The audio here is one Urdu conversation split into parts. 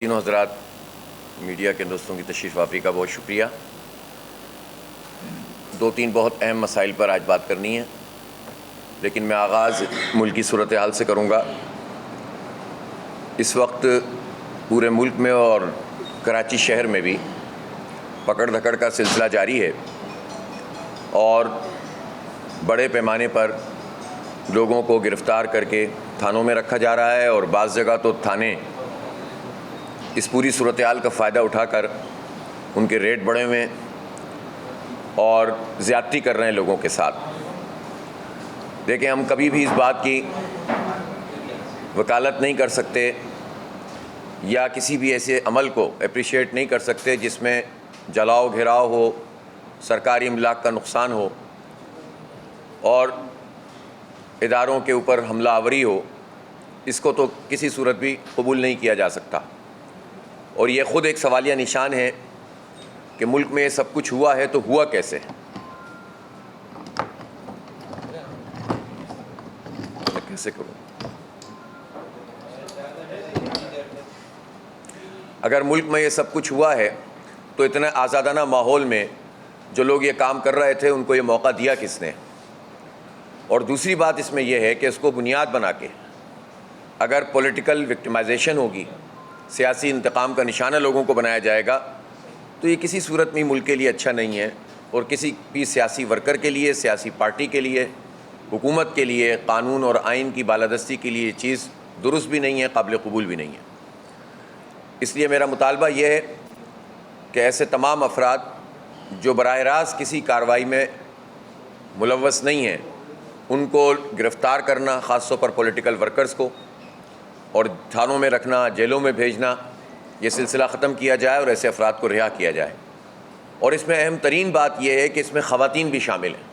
تینوں حضرات میڈیا کے دوستوں کی تشریف آوری کا بہت شکریہ۔ دو تین بہت اہم مسائل پر آج بات کرنی ہے، لیکن میں آغاز ملک کی صورتحال سے کروں گا۔ اس وقت پورے ملک میں اور کراچی شہر میں بھی پکڑ دھکڑ کا سلسلہ جاری ہے اور بڑے پیمانے پر لوگوں کو گرفتار کر کے تھانوں میں رکھا جا رہا ہے، اور بعض جگہ تو تھانے اس پوری صورتحال کا فائدہ اٹھا کر ان کے ریٹ بڑھے ہوئے ہیں اور زیادتی کر رہے ہیں لوگوں کے ساتھ۔ دیکھیں، ہم کبھی بھی اس بات کی وکالت نہیں کر سکتے یا کسی بھی ایسے عمل کو اپریشیٹ نہیں کر سکتے جس میں جلاؤ گھیراؤ ہو، سرکاری املاک کا نقصان ہو اور اداروں کے اوپر حملہ آوری ہو۔ اس کو تو کسی صورت بھی قبول نہیں کیا جا سکتا، اور یہ خود ایک سوالیہ نشان ہے کہ ملک میں یہ سب کچھ ہوا ہے تو ہوا کیسے؟ میں کیسے کروں؟ اگر ملک میں یہ سب کچھ ہوا ہے تو اتنا آزادانہ ماحول میں جو لوگ یہ کام کر رہے تھے ان کو یہ موقع دیا کس نے؟ اور دوسری بات اس میں یہ ہے کہ اس کو بنیاد بنا کے اگر پولیٹیکل وکٹمائزیشن ہوگی، سیاسی انتقام کا نشانہ لوگوں کو بنایا جائے گا، تو یہ کسی صورت میں ملک کے لیے اچھا نہیں ہے، اور کسی بھی سیاسی ورکر کے لیے، سیاسی پارٹی کے لیے، حکومت کے لیے، قانون اور آئین کی بالادستی کے لیے یہ چیز درست بھی نہیں ہے، قابل قبول بھی نہیں ہے۔ اس لیے میرا مطالبہ یہ ہے کہ ایسے تمام افراد جو براہ راست کسی کارروائی میں ملوث نہیں ہیں ان کو گرفتار کرنا، خاص طور پر پولیٹیکل ورکرز کو، اور تھانوں میں رکھنا، جیلوں میں بھیجنا، یہ سلسلہ ختم کیا جائے اور ایسے افراد کو رہا کیا جائے۔ اور اس میں اہم ترین بات یہ ہے کہ اس میں خواتین بھی شامل ہیں،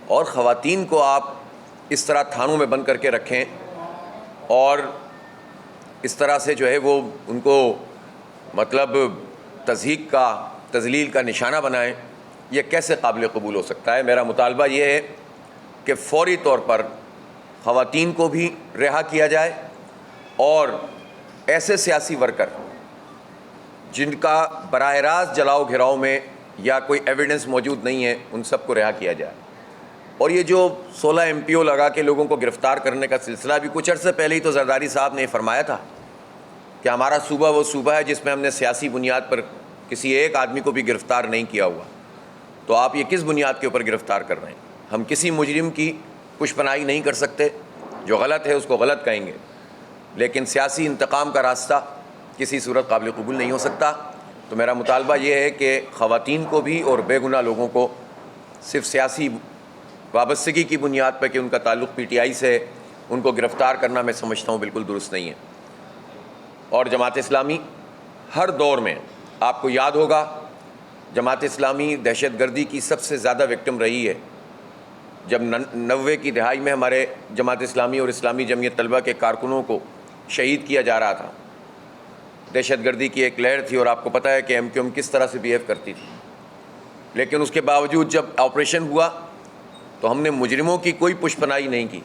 اور خواتین کو آپ اس طرح تھانوں میں بند کر کے رکھیں اور اس طرح سے جو ہے وہ ان کو مطلب تضحیک کا، تذلیل کا نشانہ بنائیں، یہ کیسے قابل قبول ہو سکتا ہے؟ میرا مطالبہ یہ ہے کہ فوری طور پر خواتین کو بھی رہا کیا جائے، اور ایسے سیاسی ورکر جن کا براہ راست جلاؤ گھراؤ میں یا کوئی ایویڈنس موجود نہیں ہے ان سب کو رہا کیا جائے۔ اور یہ جو 16 MPO لگا کے لوگوں کو گرفتار کرنے کا سلسلہ، بھی کچھ عرصے پہلے ہی تو زرداری صاحب نے فرمایا تھا کہ ہمارا صوبہ وہ صوبہ ہے جس میں ہم نے سیاسی بنیاد پر کسی ایک آدمی کو بھی گرفتار نہیں کیا ہوا۔ تو آپ یہ کس بنیاد کے اوپر گرفتار کر رہے ہیں؟ ہم کسی مجرم کی پشپناہی نہیں کر سکتے، جو غلط ہے اس کو غلط کہیں گے، لیکن سیاسی انتقام کا راستہ کسی صورت قابل قبول نہیں ہو سکتا۔ تو میرا مطالبہ یہ ہے کہ خواتین کو بھی اور بے گناہ لوگوں کو صرف سیاسی وابستگی کی بنیاد پر کہ ان کا تعلق PTI سے ہے، ان کو گرفتار کرنا میں سمجھتا ہوں بالکل درست نہیں ہے۔ اور جماعت اسلامی ہر دور میں، آپ کو یاد ہوگا، جماعت اسلامی دہشت گردی کی سب سے زیادہ وکٹم رہی ہے۔ جب 90 کی دہائی میں ہمارے جماعت اسلامی اور اسلامی جمعیت طلبہ کے کارکنوں کو شہید کیا جا رہا تھا، دہشت گردی کی ایک لہر تھی، اور آپ کو پتہ ہے کہ MQM کس طرح سے بیہیو کرتی تھی۔ لیکن اس کے باوجود جب آپریشن ہوا تو ہم نے مجرموں کی کوئی پشپناہی نہیں کی،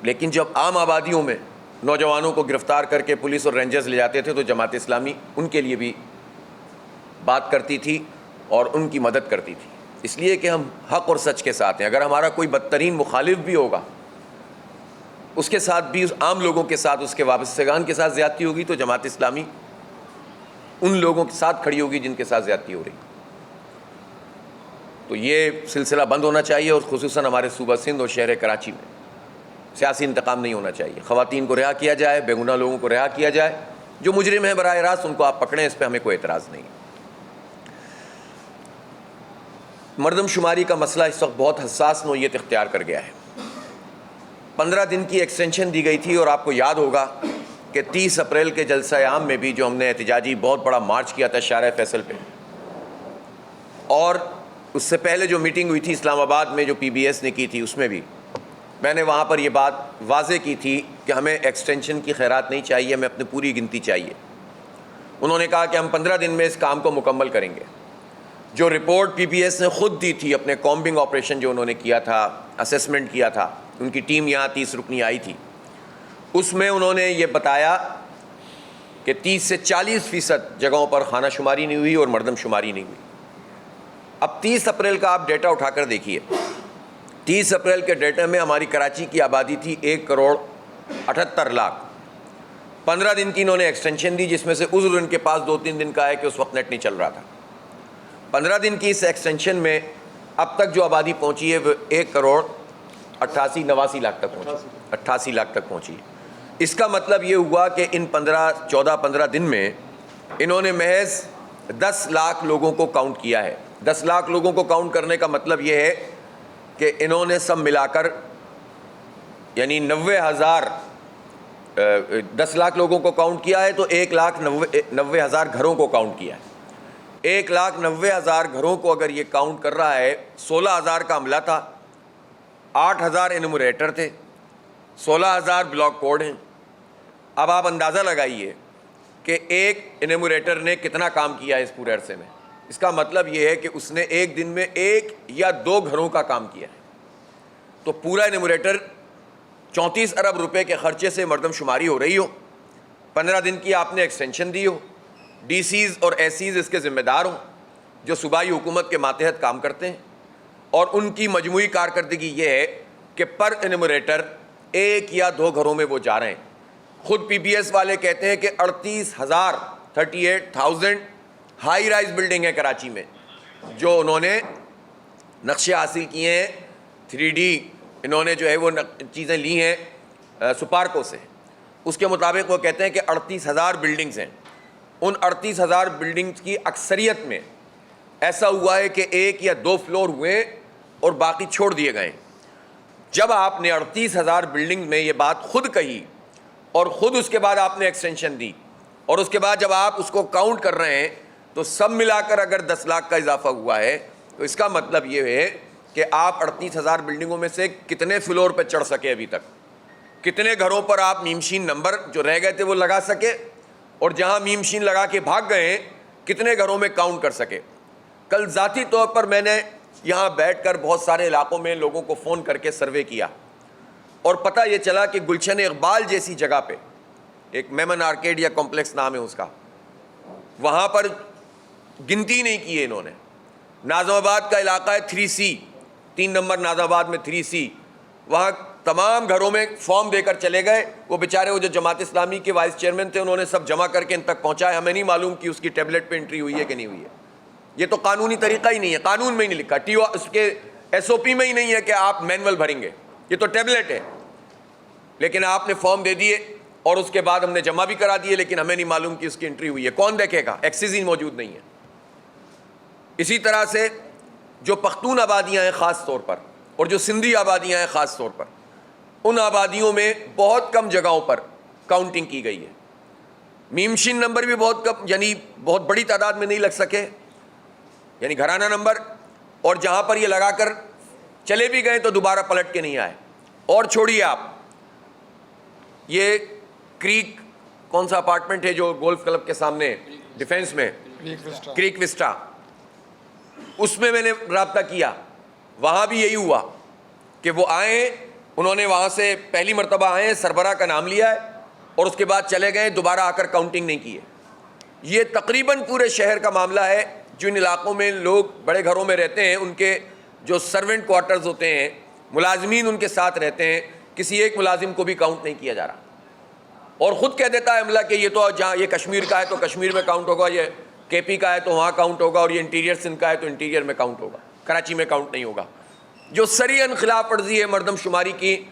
لیکن جب عام آبادیوں میں نوجوانوں کو گرفتار کر کے پولیس اور رینجرز لے جاتے تھے تو جماعت اسلامی ان کے لیے بھی بات کرتی تھی اور ان کی مدد کرتی تھی، اس لیے کہ ہم حق اور سچ کے ساتھ ہیں۔ اگر ہمارا کوئی بدترین مخالف بھی ہوگا، اس کے ساتھ بھی عام لوگوں کے ساتھ، اس کے وابستگان کے ساتھ زیادتی ہوگی تو جماعت اسلامی ان لوگوں کے ساتھ کھڑی ہوگی جن کے ساتھ زیادتی ہو رہی۔ تو یہ سلسلہ بند ہونا چاہیے، اور خصوصاً ہمارے صوبہ سندھ اور شہر کراچی میں سیاسی انتقام نہیں ہونا چاہیے۔ خواتین کو رہا کیا جائے، بے گناہ لوگوں کو رہا کیا جائے، جو مجرم ہیں براہ راست ان کو آپ پکڑیں، اس پہ ہمیں کوئی اعتراض نہیں۔ مردم شماری کا مسئلہ اس وقت بہت حساس نوعیت اختیار کر گیا ہے۔ 15 دن کی ایکسٹینشن دی گئی تھی، اور آپ کو یاد ہوگا کہ 30 اپریل کے جلسہ عام میں بھی جو ہم نے احتجاجی بہت بڑا مارچ کیا تھا شارع فیصل پہ، اور اس سے پہلے جو میٹنگ ہوئی تھی اسلام آباد میں جو PBS نے کی تھی، اس میں بھی میں نے وہاں پر یہ بات واضح کی تھی کہ ہمیں ایکسٹینشن کی خیرات نہیں چاہیے، ہمیں اپنی پوری گنتی چاہیے۔ انہوں نے کہا کہ ہم 15 دن میں اس کام کو مکمل کریں گے۔ جو رپورٹ PBS نے خود دی تھی، اپنے کامبنگ آپریشن جو انہوں نے کیا تھا، اسیسمنٹ کیا تھا، ان کی ٹیم یہاں 30 رکنی آئی تھی، اس میں انہوں نے یہ بتایا کہ 30 سے 40% جگہوں پر خانہ شماری نہیں ہوئی اور مردم شماری نہیں ہوئی۔ اب 30 اپریل کا آپ ڈیٹا اٹھا کر دیکھیے، 30 اپریل کے ڈیٹا میں ہماری کراچی کی آبادی تھی 1,78,00,000۔ 15 دن کی انہوں نے ایکسٹینشن دی، جس میں سے عذر ان کے پاس 2-3 دن کا ہے کہ اس وقت نیٹ نہیں چل رہا تھا۔ 15 دن کی اس ایکسٹینشن میں اب تک جو آبادی پہنچی ہے وہ 1,88,89,00,000 تک پہنچی، 88 لاکھ تک پہنچی ہے۔ اس کا مطلب یہ ہوا کہ ان 15 دن میں انہوں نے محض 10 لاکھ لوگوں کو کاؤنٹ کیا ہے۔ 10 لاکھ لوگوں کو کاؤنٹ کرنے کا مطلب یہ ہے کہ انہوں نے سب ملا کر یعنی 10 لاکھ لوگوں کو کاؤنٹ کیا ہے تو 1,90,000 گھروں کو کاؤنٹ کیا ہے۔ 1,90,000 گھروں کو اگر یہ کاؤنٹ کر رہا ہے، 16,000 کا عملہ تھا، 8,000 انومریٹر تھے، 16,000 بلاک کوڈ ہیں۔ اب آپ اندازہ لگائیے کہ ایک انومریٹر نے کتنا کام کیا ہے اس پورے عرصے میں۔ اس کا مطلب یہ ہے کہ اس نے ایک دن میں 1 یا 2 گھروں کا کام کیا ہے۔ تو پورا انومریٹر 34 ارب روپے کے خرچے سے مردم شماری ہو رہی ہو، 15 دن کی آپ نے ایکسٹینشن دی ہو، ڈی سیز اور ایس سیز اس کے ذمہ دار ہوں جو صوبائی حکومت کے ماتحت کام کرتے ہیں، اور ان کی مجموعی کارکردگی یہ ہے کہ پر انومریٹر 1 یا 2 گھروں میں وہ جا رہے ہیں۔ خود پی بی ایس والے کہتے ہیں کہ 38,000 ہائی رائز بلڈنگ ہے کراچی میں جو انہوں نے نقشے حاصل کیے ہیں، 3D انہوں نے جو ہے وہ چیزیں لی ہیں سپارکو سے۔ اس کے مطابق وہ کہتے ہیں کہ 38,000 بلڈنگز ہیں۔ ان 38,000 بلڈنگز کی اکثریت میں ایسا ہوا ہے کہ 1 یا 2 فلور ہوئے اور باقی چھوڑ دیے گئے۔ جب آپ نے 38,000 بلڈنگ میں یہ بات خود کہی اور خود اس کے بعد آپ نے ایکسٹینشن دی، اور اس کے بعد جب آپ اس کو کاؤنٹ کر رہے ہیں تو سب ملا کر اگر 10 لاکھ کا اضافہ ہوا ہے تو اس کا مطلب یہ ہے کہ آپ 38,000 بلڈنگوں میں سے کتنے فلور پہ چڑھ سکے، ابھی تک کتنے گھروں پر آپ میمشین نمبر جو رہ گئے تھے وہ لگا سکے، اور جہاں میمشین لگا کے بھاگ گئے ہیں کتنے گھروں میں کاؤنٹ کر سکے۔ کل ذاتی طور پر میں نے یہاں بیٹھ کر بہت سارے علاقوں میں لوگوں کو فون کر کے سروے کیا، اور پتہ یہ چلا کہ گلشن اقبال جیسی جگہ پہ، ایک میمن آرکیڈ یا کمپلیکس نام ہے اس کا، وہاں پر گنتی نہیں کی ہے انہوں نے۔ ناظم آباد کا علاقہ ہے 3C، 3 نمبر ناظم آباد میں 3C، وہاں تمام گھروں میں فارم دے کر چلے گئے۔ وہ بیچارے وہ جو جماعت اسلامی کے وائس چیئرمین تھے انہوں نے سب جمع کر کے ان تک پہنچائے۔ ہمیں نہیں معلوم کہ اس کی ٹیبلٹ پہ انٹری ہوئی ہے کہ نہیں ہوئی ہے۔ یہ تو قانونی طریقہ ہی نہیں ہے، قانون میں ہی نہیں لکھا، اس کے SOP میں ہی نہیں ہے کہ آپ مینول بھریں گے، یہ تو ٹیبلٹ ہے۔ لیکن آپ نے فارم دے دیے اور اس کے بعد ہم نے جمع بھی کرا دیے، لیکن ہمیں نہیں معلوم کہ اس کی انٹری ہوئی ہے۔ کون دیکھے گا؟ ایکسیز ہی موجود نہیں ہے۔ اسی طرح سے جو پختون آبادیاں ہیں خاص طور پر، اور جو سندھی آبادیاں ہیں خاص طور پر، ان آبادیوں میں بہت کم جگہوں پر کاؤنٹنگ کی گئی ہے۔ میمشین نمبر بھی بہت کم، یعنی بہت بڑی تعداد میں نہیں لگ سکے، یعنی گھرانہ نمبر، اور جہاں پر یہ لگا کر چلے بھی گئے تو دوبارہ پلٹ کے نہیں آئے۔ اور چھوڑیے آپ یہ کریک، کون سا اپارٹمنٹ ہے جو گولف کلب کے سامنے ڈیفینس میں، کریک وسٹا، اس میں نے رابطہ کیا، وہاں بھی یہی ہوا کہ وہ آئے، انہوں نے وہاں سے پہلی مرتبہ آئے، سربراہ کا نام لیا ہے اور اس کے بعد چلے گئے، دوبارہ آ کر کاؤنٹنگ نہیں کی ہے۔ یہ تقریباً پورے شہر کا معاملہ ہے۔ جن علاقوں میں لوگ بڑے گھروں میں رہتے ہیں ان کے جو سرونٹ کوارٹرز ہوتے ہیں، ملازمین ان کے ساتھ رہتے ہیں، کسی ایک ملازم کو بھی کاؤنٹ نہیں کیا جا رہا، اور خود کہہ دیتا ہے عملہ کہ یہ تو جہاں یہ کشمیر کا ہے تو کشمیر میں کاؤنٹ ہوگا، یہ KP کا ہے تو وہاں کاؤنٹ ہوگا، اور یہ انٹیریئر سندھ کا ہے تو انٹیریئر میں کاؤنٹ ہوگا، کراچی میں کاؤنٹ نہیں ہوگا، جو صریحاً خلاف ورزی ہے مردم شماری کی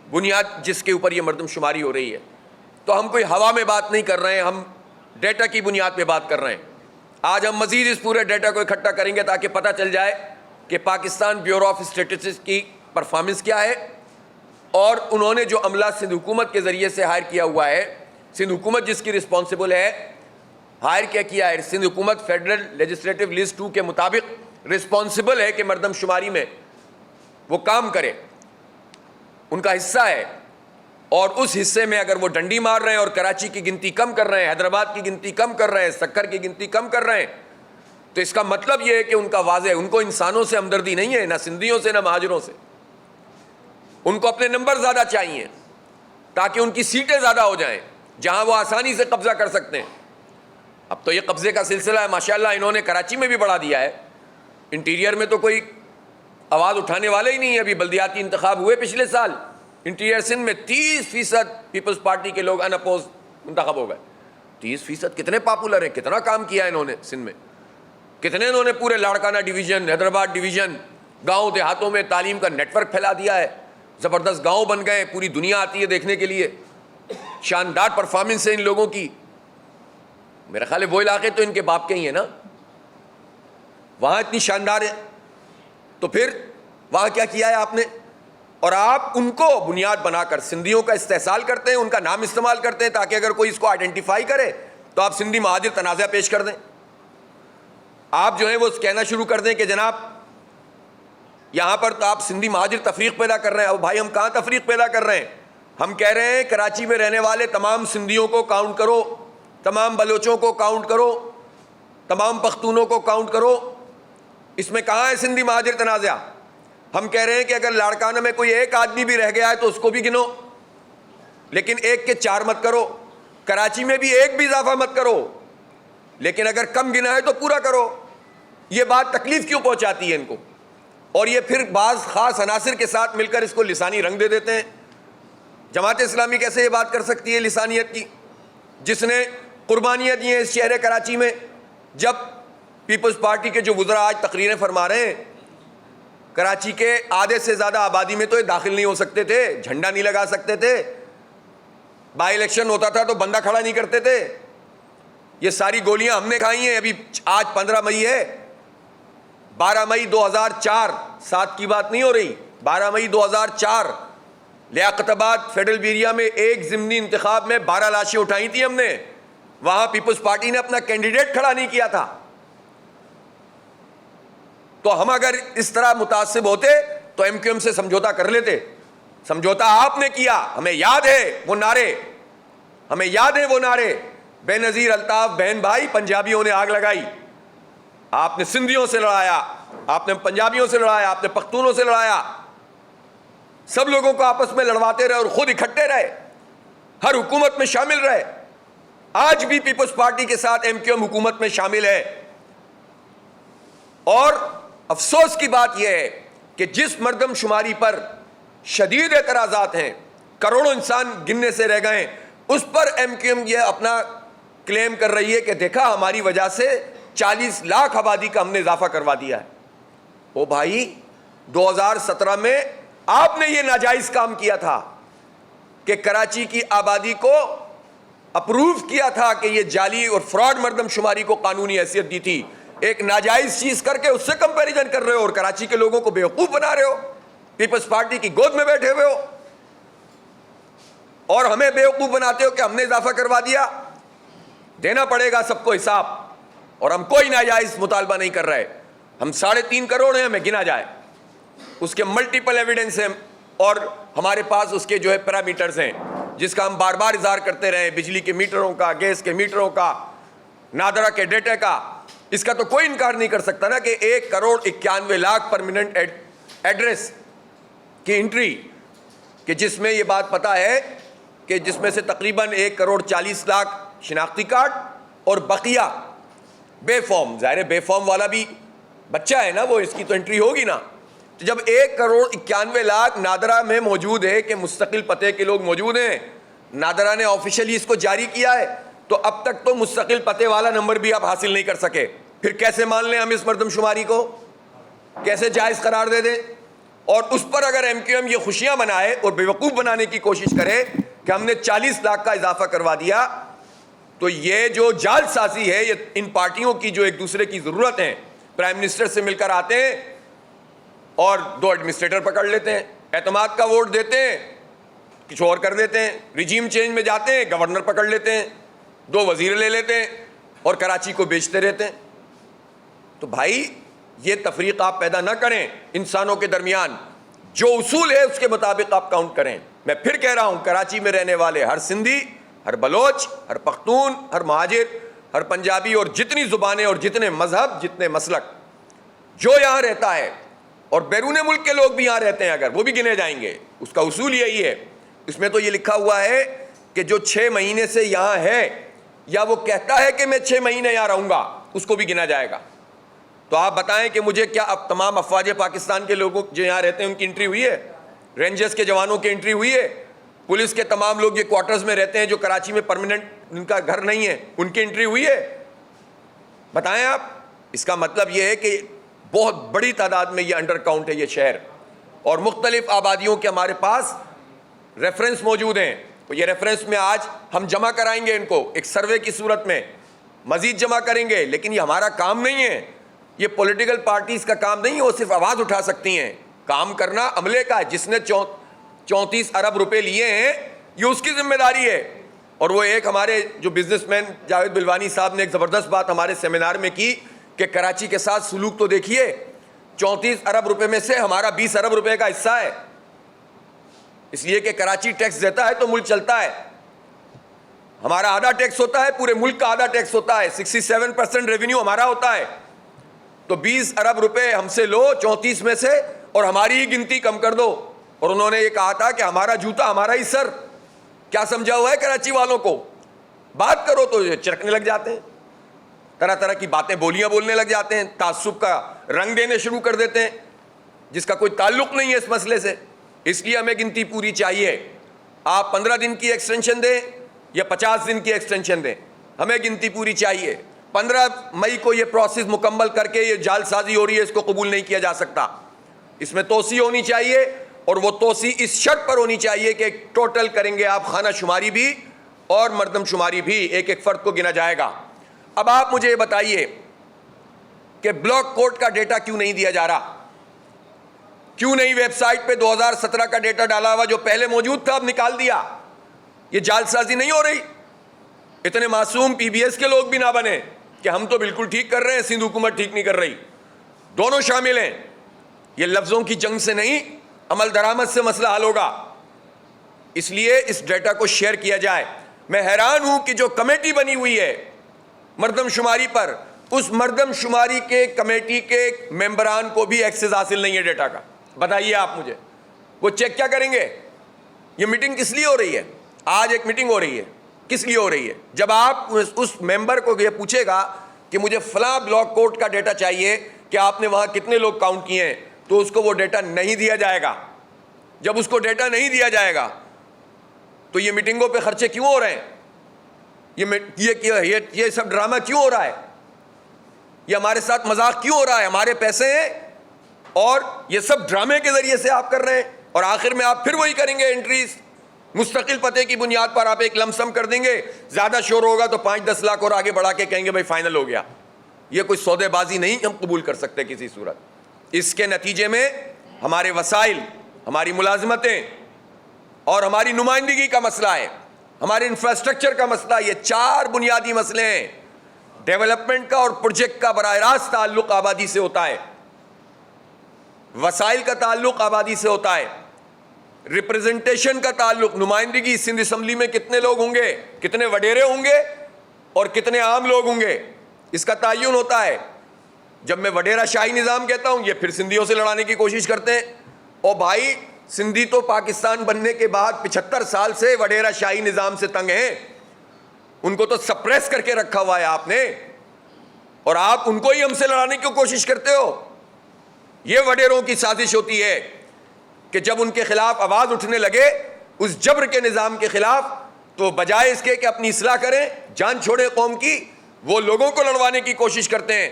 بنیاد جس کے اوپر یہ مردم شماری ہو رہی ہے۔ تو ہم کوئی ہوا میں بات نہیں کر رہے ہیں، ہم ڈیٹا کی بنیاد پہ بات کر رہے ہیں۔ آج ہم مزید اس پورے ڈیٹا کو اکٹھا کریں گے تاکہ پتہ چل جائے کہ پاکستان بیورو آف اسٹیٹسٹکس کی پرفارمنس کیا ہے، اور انہوں نے جو عملہ سندھ حکومت کے ذریعے سے ہائر کیا ہوا ہے، سندھ حکومت جس کی رسپانسبل ہے، ہائر کیا ہے سندھ حکومت فیڈرل لیجسلیٹو لسٹ 2 کے مطابق رسپانسبل ہے کہ مردم شماری میں وہ کام کرے، ان کا حصہ ہے، اور اس حصے میں اگر وہ ڈنڈی مار رہے ہیں اور کراچی کی گنتی کم کر رہے ہیں، حیدرآباد کی گنتی کم کر رہے ہیں، سکر کی گنتی کم کر رہے ہیں، تو اس کا مطلب یہ ہے کہ ان کا واضح، ان کو انسانوں سے ہمدردی نہیں ہے، نہ سندھیوں سے نہ مہاجروں سے، ان کو اپنے نمبر زیادہ چاہیے تاکہ ان کی سیٹیں زیادہ ہو جائیں، جہاں وہ آسانی سے قبضہ کر سکتے ہیں. اب تو یہ قبضے کا سلسلہ ہے ماشاءاللہ انہوں نے کراچی میں بھی بڑھا دیا ہے. انٹیریئر میں تو کوئی آواز اٹھانے والے ہی نہیں ہے. ابھی بلدیاتی انتخاب ہوئے پچھلے سال, انٹیریئر سندھ میں 30% پیپلز پارٹی کے لوگ ان اپوز منتخب ہو گئے. 30% کتنے پاپولر ہیں, کتنا کام کیا ہے انہوں نے سندھ میں, کتنے انہوں نے پورے لاڑکانہ ڈویژن, حیدرآباد ڈویژن, گاؤں دیہاتوں میں تعلیم کا نیٹ ورک پھیلا دیا ہے. زبردست گاؤں بن گئے, پوری دنیا آتی ہے دیکھنے کے لیے. شاندار پرفارمنس ہے ان لوگوں کی. میرا خیال ہے وہ علاقے تو ان کے باپ کے ہی ہیں نا, وہاں اتنی شاندار ہے. تو پھر وہاں کیا کیا ہے آپ نے؟ اور آپ ان کو بنیاد بنا کر سندھیوں کا استحصال کرتے ہیں, ان کا نام استعمال کرتے ہیں تاکہ اگر کوئی اس کو آئیڈینٹیفائی کرے تو آپ سندھی مہاجر تنازع پیش کر دیں. آپ جو ہے وہ کہنا شروع کر دیں کہ جناب یہاں پر تو آپ سندھی مہاجر تفریق پیدا کر رہے ہیں. اب بھائی ہم کہاں تفریق پیدا کر رہے ہیں؟ ہم کہہ رہے ہیں کراچی میں رہنے والے تمام سندھیوں کو کاؤنٹ کرو, تمام بلوچوں کو کاؤنٹ کرو, تمام پختونوں کو کاؤنٹ کرو. اس میں کہاں ہے سندھی مہاجر تنازع؟ ہم کہہ رہے ہیں کہ اگر لاڑکانہ میں کوئی ایک آدمی بھی رہ گیا ہے تو اس کو بھی گنو, لیکن 1 کے 4 مت کرو. کراچی میں بھی ایک بھی اضافہ مت کرو, لیکن اگر کم گنا ہے تو پورا کرو. یہ بات تکلیف کیوں پہنچاتی ہے ان کو؟ اور یہ پھر بعض خاص عناصر کے ساتھ مل کر اس کو لسانی رنگ دے دیتے ہیں. جماعت اسلامی کیسے یہ بات کر سکتی ہے لسانیت کی, جس نے قربانیاں دی ہیں اس شہر کراچی میں؟ جب پیپلز پارٹی کے جو وزراء آج تقریریں فرما رہے ہیں, کراچی کے آدھے سے زیادہ آبادی میں تو یہ داخل نہیں ہو سکتے تھے, جھنڈا نہیں لگا سکتے تھے, بائی الیکشن ہوتا تھا تو بندہ کھڑا نہیں کرتے تھے. یہ ساری گولیاں ہم نے کھائی ہیں. ابھی آج 15 مئی ہے, 12 مئی 2004, 7 کی بات نہیں ہو رہی, 12 مئی 2004 لیاقت آباد فیڈرل بیریا میں ایک ضمنی انتخاب میں 12 لاشیں اٹھائی تھیں ہم نے. وہاں پیپلز پارٹی نے اپنا کینڈیڈیٹ کھڑا نہیں کیا تھا. تو ہم اگر اس طرح متعصب ہوتے تو ایم کیو ایم سے سمجھوتا کر لیتے. سمجھوتا آپ نے کیا, ہمیں یاد ہے وہ نعرے, ہمیں یاد ہے وہ نعرے. بے نظیر الطاف بہن بھائی پنجابیوں نے آگ لگائی, آپ نے سندھیوں سے لڑایا, آپ نے پنجابیوں سے لڑایا, آپ نے پختونوں سے لڑایا, سب لوگوں کو آپس میں لڑواتے رہے اور خود اکٹھے رہے, ہر حکومت میں شامل رہے. آج بھی پیپلز پارٹی کے ساتھ ایم کیو ایم حکومت میں شامل ہے. اور افسوس کی بات یہ ہے کہ جس مردم شماری پر شدید اعتراضات ہیں, کروڑوں انسان گننے سے رہ گئے, اس پر ایم کیو ایم یہ اپنا کلیم کر رہی ہے کہ دیکھا ہماری وجہ سے 40 لاکھ آبادی کا ہم نے اضافہ کروا دیا ہے. او بھائی 2017 میں آپ نے یہ ناجائز کام کیا تھا کہ کراچی کی آبادی کو اپروو کیا تھا کہ یہ جعلی اور فراڈ مردم شماری کو قانونی حیثیت دی تھی. ایک ناجائز چیز کر کے اس سے کمپیریزن کر رہے ہو اور کراچی کے لوگوں کو بیوقوف بنا رہے ہو, پیپلز پارٹی کی گود میں بیٹھے ہوئے ہو, اور ہمیں بیوقوف بناتے ہو کہ ہم نے اضافہ کروا دیا. دینا پڑے گا سب کو حساب, اور ہم کوئی ناجائز مطالبہ نہیں کر رہے. ہم 3.5 کروڑ ہیں, ہمیں گنا جائے, اس کے ملٹیپل ایویڈنس ہیں, اور ہمارے پاس اس کے جو ہے پیرامیٹرز ہیں جس کا ہم بار بار اظہار کرتے رہے, بجلی کے میٹروں کا, گیس کے میٹروں کا, نادرا کے ڈیٹا کا. اس کا تو کوئی انکار نہیں کر سکتا نا کہ 1 کروڑ 91 لاکھ پرماننٹ ایڈریس کی انٹری, کہ جس میں یہ بات پتا ہے کہ جس میں سے تقریباً 1 کروڑ 40 لاکھ شناختی کارڈ اور بقیہ بے فارم. ظاہر بے فارم والا بھی بچہ ہے نا, وہ اس کی تو انٹری ہوگی نا. تو جب 1 کروڑ 91 لاکھ نادرا میں موجود ہے کہ مستقل پتے کے لوگ موجود ہیں, نادرا نے آفیشیلی اس کو جاری کیا ہے, تو اب تک تو مستقل پتے والا نمبر بھی آپ حاصل نہیں کر سکے. پھر کیسے مان لیں ہم اس مردم شماری کو, کیسے جائز قرار دے دیں؟ اور اس پر اگر ایم کیو ایم یہ خوشیاں منائے اور بیوقوف بنانے کی کوشش کرے کہ ہم نے 40 لاکھ کا اضافہ کروا دیا, تو یہ جو جال سازی ہے, یہ ان پارٹیوں کی جو ایک دوسرے کی ضرورت ہے, پرائم منسٹر سے مل کر آتے ہیں اور 2 ایڈمنسٹریٹر پکڑ لیتے ہیں, اعتماد کا ووٹ دیتے ہیں, کچھ اور کر دیتے ہیں, رجیم چینج میں جاتے ہیں, گورنر پکڑ لیتے ہیں, 2 وزیر لے لیتے ہیں اور کراچی کو بیچتے رہتے ہیں. تو بھائی یہ تفریق آپ پیدا نہ کریں انسانوں کے درمیان, جو اصول ہے اس کے مطابق آپ کاؤنٹ کریں. میں پھر کہہ رہا ہوں, کراچی میں رہنے والے ہر سندھی, ہر بلوچ, ہر پختون, ہر مہاجر, ہر پنجابی, اور جتنی زبانیں اور جتنے مذہب, جتنے مسلک جو یہاں رہتا ہے, اور بیرون ملک کے لوگ بھی یہاں رہتے ہیں اگر وہ بھی گنے جائیں گے, اس کا اصول یہی ہے. اس میں تو یہ لکھا ہوا ہے کہ جو 6 مہینے سے یہاں ہے یا وہ کہتا ہے کہ میں 6 مہینے یہاں رہوں گا, اس کو بھی گنا جائے گا. تو آپ بتائیں کہ مجھے کیا اب تمام افواج پاکستان کے لوگوں جو یہاں رہتے ہیں ان کی انٹری ہوئی ہے؟ رینجرز کے جوانوں کی انٹری ہوئی ہے؟ پولیس کے تمام لوگ یہ کوارٹرز میں رہتے ہیں جو کراچی میں پرماننٹ ان کا گھر نہیں ہے, ان کی انٹری ہوئی ہے؟ بتائیں آپ. اس کا مطلب یہ ہے کہ بہت بڑی تعداد میں یہ انڈر کاؤنٹ ہے یہ شہر, اور مختلف آبادیوں کے ہمارے پاس ریفرنس موجود ہیں. تو یہ ریفرنس میں آج ہم جمع کرائیں گے ان کو ایک سروے کی صورت میں, مزید جمع کریں گے. لیکن یہ ہمارا کام نہیں ہے, یہ پولیٹیکل پارٹیز کا کام نہیں ہے, وہ صرف آواز اٹھا سکتی ہیں. کام کرنا عملے کا ہے. جس نے 34 ارب روپے لیے ہیں یہ اس کی ذمہ داری ہے. اور وہ ایک ہمارے جو بزنس مین جاوید بلوانی صاحب نے ایک زبردست بات ہمارے سیمینار میں کی کہ کراچی کے ساتھ سلوک تو دیکھیے, 34 ارب روپے میں سے ہمارا 20 ارب روپے کا حصہ ہے. اس لیے کہ کراچی ٹیکس دیتا ہے تو ملک چلتا ہے. ہمارا آدھا ٹیکس ہوتا ہے, پورے ملک کا آدھا ٹیکس ہوتا ہے, 67% ریونیو ہمارا ہوتا ہے. تو 20 ارب روپے ہم سے لو 34 میں سے اور ہماری ہی گنتی کم کر دو. اور انہوں نے یہ کہا تھا کہ ہمارا جوتا ہمارا ہی سر. کیا سمجھا ہوا ہے کراچی والوں کو؟ بات کرو تو چرکنے لگ جاتے ہیں, طرح طرح کی باتیں بولیاں بولنے لگ جاتے ہیں, تعصب کا رنگ دینے شروع کر دیتے ہیں جس کا کوئی تعلق نہیں ہے اس مسئلے سے. اس لیے ہمیں گنتی پوری چاہیے. آپ 15 دن کی ایکسٹینشن دیں یا 50 دن کی ایکسٹینشن دیں, ہمیں گنتی پوری چاہیے. 15 مئی کو یہ پروسیس مکمل کر کے یہ جعل سازی ہو رہی ہے, اس کو قبول نہیں کیا جا سکتا. اس میں توسیع ہونی چاہیے, اور وہ توسیع اس شرط پر ہونی چاہیے کہ ٹوٹل کریں گے آپ خانہ شماری بھی اور مردم شماری بھی, ایک ایک فرد کو گنا جائے گا. اب آپ مجھے یہ بتائیے کہ بلاک کوٹ کا ڈیٹا کیوں نہیں دیا جا رہا؟ کیوں نہیں ویب سائٹ پہ 2017 کا ڈیٹا ڈالا ہوا جو پہلے موجود تھا اب نکال دیا؟ یہ جعل سازی نہیں ہو رہی؟ اتنے معصوم پی بی ایس کے لوگ بھی نہ بنے کہ ہم تو بالکل ٹھیک کر رہے ہیں, سندھ حکومت ٹھیک نہیں کر رہی. دونوں شامل ہیں. یہ لفظوں کی جنگ سے نہیں, عمل درآمد سے مسئلہ حل ہوگا. اس لیے اس ڈیٹا کو شیئر کیا جائے. میں حیران ہوں کہ جو کمیٹی بنی ہوئی ہے مردم شماری پر, اس مردم شماری کے کمیٹی کے ممبران کو بھی ایکسس حاصل نہیں ہے ڈیٹا کا. بتائیے آپ مجھے, وہ چیک کیا کریں گے؟ یہ میٹنگ کس لیے ہو رہی ہے؟ آج ایک میٹنگ ہو رہی ہے, کس لیے ہو رہی ہے؟ جب آپ اس ممبر کو یہ پوچھے گا کہ مجھے فلاں بلاک کوٹ کا ڈیٹا چاہیے کہ آپ نے وہاں کتنے لوگ کاؤنٹ کیے ہیں, تو اس کو وہ ڈیٹا نہیں دیا جائے گا. جب اس کو ڈیٹا نہیں دیا جائے گا تو یہ میٹنگوں پہ خرچے کیوں ہو رہے ہیں؟ یہ سب ڈرامہ کیوں ہو رہا ہے؟ یہ ہمارے ساتھ مذاق کیوں ہو رہا ہے؟ ہمارے پیسے ہیں اور یہ سب ڈرامے کے ذریعے سے آپ کر رہے ہیں, اور آخر میں آپ پھر وہی کریں گے انٹریز مستقل پتے کی بنیاد پر. آپ ایک لمسم کر دیں گے, زیادہ شور ہوگا تو 5-10 لاکھ اور آگے بڑھا کے کہیں گے بھائی فائنل ہو گیا. یہ کوئی سودے بازی نہیں ہم قبول کر سکتے کسی صورت. اس کے نتیجے میں ہمارے وسائل, ہماری ملازمتیں اور ہماری نمائندگی کا مسئلہ ہے, ہمارے انفراسٹرکچر کا مسئلہ. یہ 4 بنیادی مسئلے ہیں. ڈیولپمنٹ کا اور پروجیکٹ کا براہ راست تعلق آبادی سے ہوتا ہے, وسائل کا تعلق آبادی سے ہوتا ہے, ریپرزنٹیشن کا تعلق, نمائندگی سندھ اسمبلی میں کتنے لوگ ہوں گے, کتنے وڈیرے ہوں گے اور کتنے عام لوگ ہوں گے, اس کا تعین ہوتا ہے. جب میں وڈیرا شاہی نظام کہتا ہوں یہ پھر سندھیوں سے لڑانے کی کوشش کرتے ہیں. اور بھائی سندھی تو پاکستان بننے کے بعد 75 سال سے وڈیرا شاہی نظام سے تنگ ہیں, ان کو تو سپریس کر کے رکھا ہوا ہے آپ نے, اور آپ ان کو ہی ہم سے لڑانے کی کوشش کرتے ہو. یہ وڈیروں کی سازش ہوتی ہے کہ جب ان کے خلاف آواز اٹھنے لگے اس جبر کے نظام کے خلاف, تو بجائے اس کے کہ اپنی اصلاح کریں, جان چھوڑے قوم کی, وہ لوگوں کو لڑوانے کی کوشش کرتے ہیں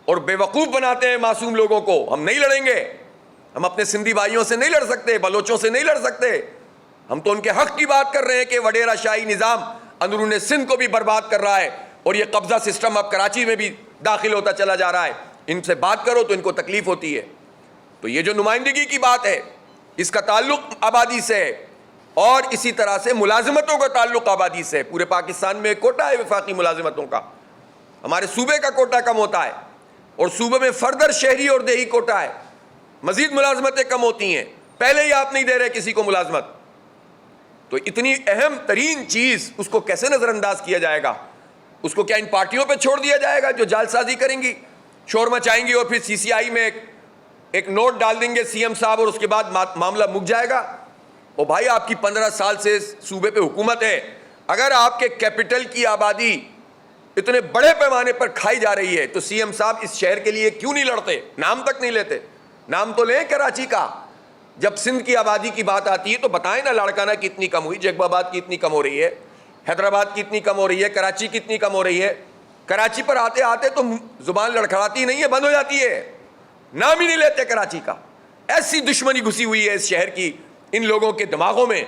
اور بے وقوف بناتے ہیں معصوم لوگوں کو. ہم نہیں لڑیں گے, ہم اپنے سندھی بھائیوں سے نہیں لڑ سکتے, بلوچوں سے نہیں لڑ سکتے. ہم تو ان کے حق کی بات کر رہے ہیں کہ وڈیرا شاہی نظام اندرون سندھ کو بھی برباد کر رہا ہے, اور یہ قبضہ سسٹم اب کراچی میں بھی داخل ہوتا چلا جا رہا ہے. ان سے بات کرو تو ان کو تکلیف ہوتی ہے. تو یہ جو نمائندگی کی بات ہے اس کا تعلق آبادی سے ہے, اور اسی طرح سے ملازمتوں کا تعلق آبادی سے ہے. پورے پاکستان میں ایک کوٹا ہے وفاقی ملازمتوں کا, ہمارے صوبے کا کوٹا کم ہوتا ہے, اور صوبے میں فردر شہری اور دیہی کوٹا ہے, مزید ملازمتیں کم ہوتی ہیں. پہلے ہی آپ نہیں دے رہے کسی کو ملازمت, تو اتنی اہم ترین چیز اس کو کیسے نظر انداز کیا جائے گا؟ اس کو کیا ان پارٹیوں پہ چھوڑ دیا جائے گا جو جعل سازی کریں گی, شور مچائیں گی, اور پھر سی سی آئی میں ایک نوٹ ڈال دیں گے سی ایم صاحب اور اس کے بعد معاملہ مک جائے گا؟ او بھائی آپ کی 15 سال سے صوبے پہ حکومت ہے, اگر آپ کے کیپٹل کی آبادی اتنے بڑے پیمانے پر کھائی جا رہی ہے تو سی ایم صاحب اس شہر کے لیے کیوں نہیں لڑتے؟ نام تک نہیں لیتے. نام تو لیں کراچی کا. جب سندھ کی آبادی کی بات آتی ہے تو بتائیں نا لاڑکانہ کی اتنی کم ہوئی, جیکب آباد کی اتنی کم ہو رہی ہے, حیدرآباد کی اتنی کم ہو رہی ہے, کراچی کی اتنی کم ہو رہی ہے. کراچی پر آتے آتے تو زبان لڑکھڑاتی نہیں ہے, بند ہو جاتی ہے. نام ہی نہیں لیتے کراچی کا. ایسی دشمنی گھسی ہوئی ہے اس شہر کی ان لوگوں کے دماغوں میں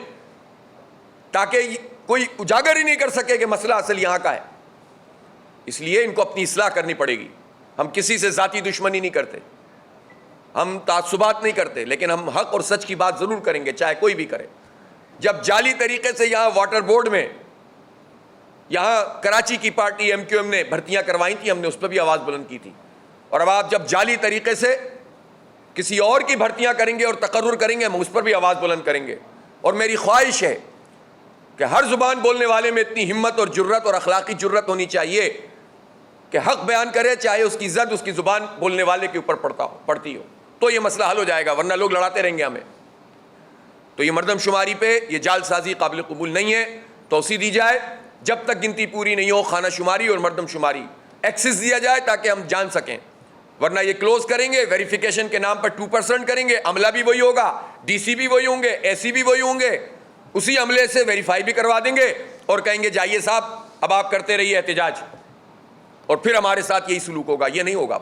تاکہ کوئی اجاگر ہی نہیں کر سکے کہ مسئلہ اصل یہاں کا ہے. اس لیے ان کو اپنی اصلاح کرنی پڑے گی. ہم کسی سے ذاتی دشمنی نہیں کرتے, ہم تعصبات نہیں کرتے, لیکن ہم حق اور سچ کی بات ضرور کریں گے چاہے کوئی بھی کرے. جب جعلی طریقے سے یہاں واٹر بورڈ میں یہاں کراچی کی پارٹی ایم کیو ایم نے بھرتیاں کروائی تھیں, ہم نے اس پہ بھی آواز بلند کی تھی. اور اب آپ جب جعلی طریقے سے کسی اور کی بھرتیاں کریں گے اور تقرر کریں گے, ہم اس پر بھی آواز بلند کریں گے. اور میری خواہش ہے کہ ہر زبان بولنے والے میں اتنی ہمت اور جرت اور اخلاقی جرت ہونی چاہیے کہ حق بیان کرے, چاہے اس کی زد اس کی زبان بولنے والے کے اوپر پڑتی ہو, تو یہ مسئلہ حل ہو جائے گا, ورنہ لوگ لڑاتے رہیں گے ہمیں. تو یہ مردم شماری پہ یہ جال سازی قابل قبول نہیں ہے. توسیع دی جائے, جب تک گنتی پوری نہیں ہو خانہ شماری اور مردم شماری ایکسس دیا جائے تاکہ ہم جان سکیں, ورنہ یہ کلوز کریں گے, ویریفیکیشن کے نام پر 2% کریں گے, عملہ بھی وہی ہوگا, ڈی سی بھی وہی ہوں گے, اے سی بھی وہی ہوں گے, اسی عملے سے ویریفائی بھی کروا دیں گے اور کہیں گے جائیے صاحب اب آپ کرتے رہیے احتجاج, اور پھر ہمارے ساتھ یہی سلوک ہوگا. یہ نہیں ہوگا.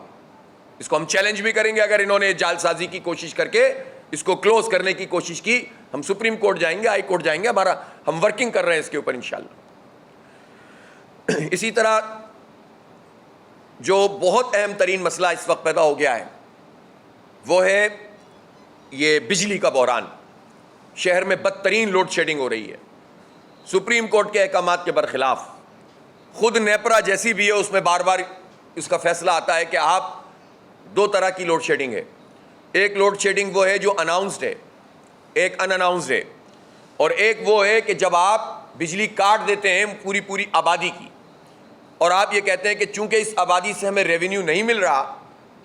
اس کو ہم چیلنج بھی کریں گے. اگر انہوں نے جال سازی کی کوشش کر کے اس کو کلوز کرنے کی کوشش کی, ہم سپریم کورٹ جائیں گے, ہائی کورٹ جائیں گے, ہم ورکنگ کر رہے ہیں اس کے اوپر انشاءاللہ. اسی طرح جو بہت اہم ترین مسئلہ اس وقت پیدا ہو گیا ہے وہ ہے یہ بجلی کا بحران. شہر میں بدترین لوڈ شیڈنگ ہو رہی ہے سپریم کورٹ کے احکامات کے برخلاف. خود نیپرا جیسی بھی ہے اس میں بار بار اس کا فیصلہ آتا ہے کہ آپ دو طرح کی لوڈ شیڈنگ ہے. ایک لوڈ شیڈنگ وہ ہے جو اناؤنسڈ ہے, ایک ان اناؤنسڈ ہے, اور ایک وہ ہے کہ جب آپ بجلی کاٹ دیتے ہیں پوری آبادی کی اور آپ یہ کہتے ہیں کہ چونکہ اس آبادی سے ہمیں ریونیو نہیں مل رہا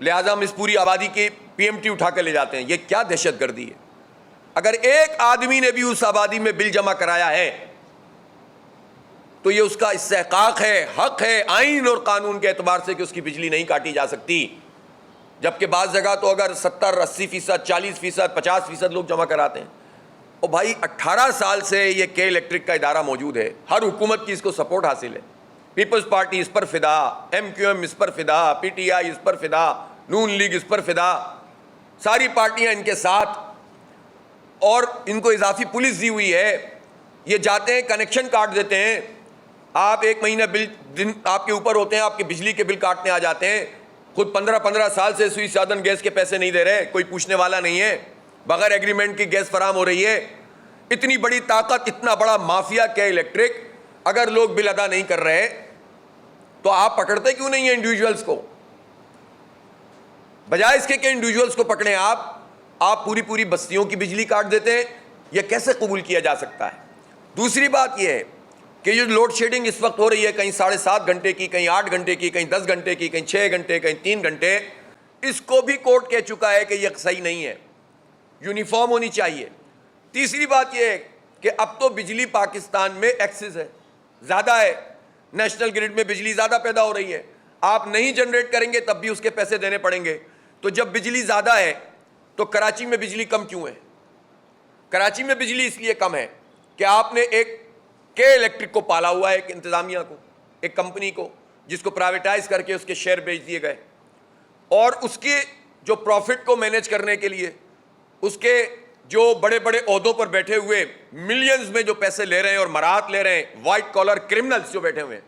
لہٰذا ہم اس پوری آبادی کی پی ایم ٹی اٹھا کے لے جاتے ہیں. یہ کیا دہشت گردی ہے؟ اگر ایک آدمی نے بھی اس آبادی میں بل جمع کرایا ہے تو یہ اس کا استحقاق ہے, حق ہے آئین اور قانون کے اعتبار سے کہ اس کی بجلی نہیں کاٹی جا سکتی. جبکہ بعض جگہ تو اگر 70-80%, 40%, 50% لوگ جمع کراتے ہیں. اور بھائی 18 سال سے یہ کے الیکٹرک کا ادارہ موجود ہے, ہر حکومت کی اس کو سپورٹ حاصل ہے. Peoples party us per Fida, M Q M us per Fida, P T I us per Fida, known league اس پر فدا, ساری پارٹیاں ان کے ساتھ, اور ان کو اضافی پولیس دی ہوئی ہے. یہ جاتے ہیں کنیکشن کاٹ دیتے ہیں, آپ ایک مہینہ بل دن آپ کے اوپر ہوتے ہیں, آپ کے بجلی کے بل کاٹنے آ جاتے ہیں. خود 15 سال سے سوئی سادن گیس کے پیسے نہیں دے رہے, کوئی پوچھنے والا نہیں ہے, بغیر ایگریمنٹ کی گیس فراہم ہو رہی ہے. اتنی بڑی طاقت, اتنا بڑا مافیا کے الیکٹرک, اگر لوگ بل ادا نہیں کر رہے تو آپ پکڑتے کیوں نہیں ہیں انڈیویجولز کو؟ بجائے اس کے کہ انڈیویجولز کو پکڑیں آپ پوری بستیوں کی بجلی کاٹ دیتے ہیں. یہ کیسے قبول کیا جا سکتا ہے؟ دوسری بات یہ ہے کہ یہ لوڈ شیڈنگ اس وقت ہو رہی ہے, کہیں 7.5 گھنٹے کی, کہیں 8 گھنٹے کی, کہیں 10 گھنٹے کی, کہیں 6 گھنٹے, کہیں 3 گھنٹے, اس کو بھی کورٹ کہہ چکا ہے کہ یہ صحیح نہیں ہے, یونیفارم ہونی چاہیے. تیسری بات یہ ہے کہ اب تو بجلی پاکستان میں ایکسس ہے, زیادہ ہے, نیشنل گرڈ میں بجلی زیادہ پیدا ہو رہی ہے, آپ نہیں جنریٹ کریں گے تب بھی اس کے پیسے دینے پڑیں گے. تو جب بجلی زیادہ ہے تو کراچی میں بجلی کم کیوں ہے؟ کراچی میں بجلی اس لیے کم ہے کہ آپ نے ایک کے الیکٹرک کو پالا ہوا ہے, ایک انتظامیہ کو, ایک کمپنی کو, جس کو پرائیویٹائز کر کے اس کے شیئر بیچ دیے گئے, اور اس کے جو پروفٹ کو مینیج کرنے کے لیے اس کے جو بڑے بڑے عہدوں پر بیٹھے ہوئے ملینز میں جو پیسے لے رہے ہیں اور مرات لے رہے ہیں, وائٹ کالر کرمنلز جو بیٹھے ہوئے ہیں,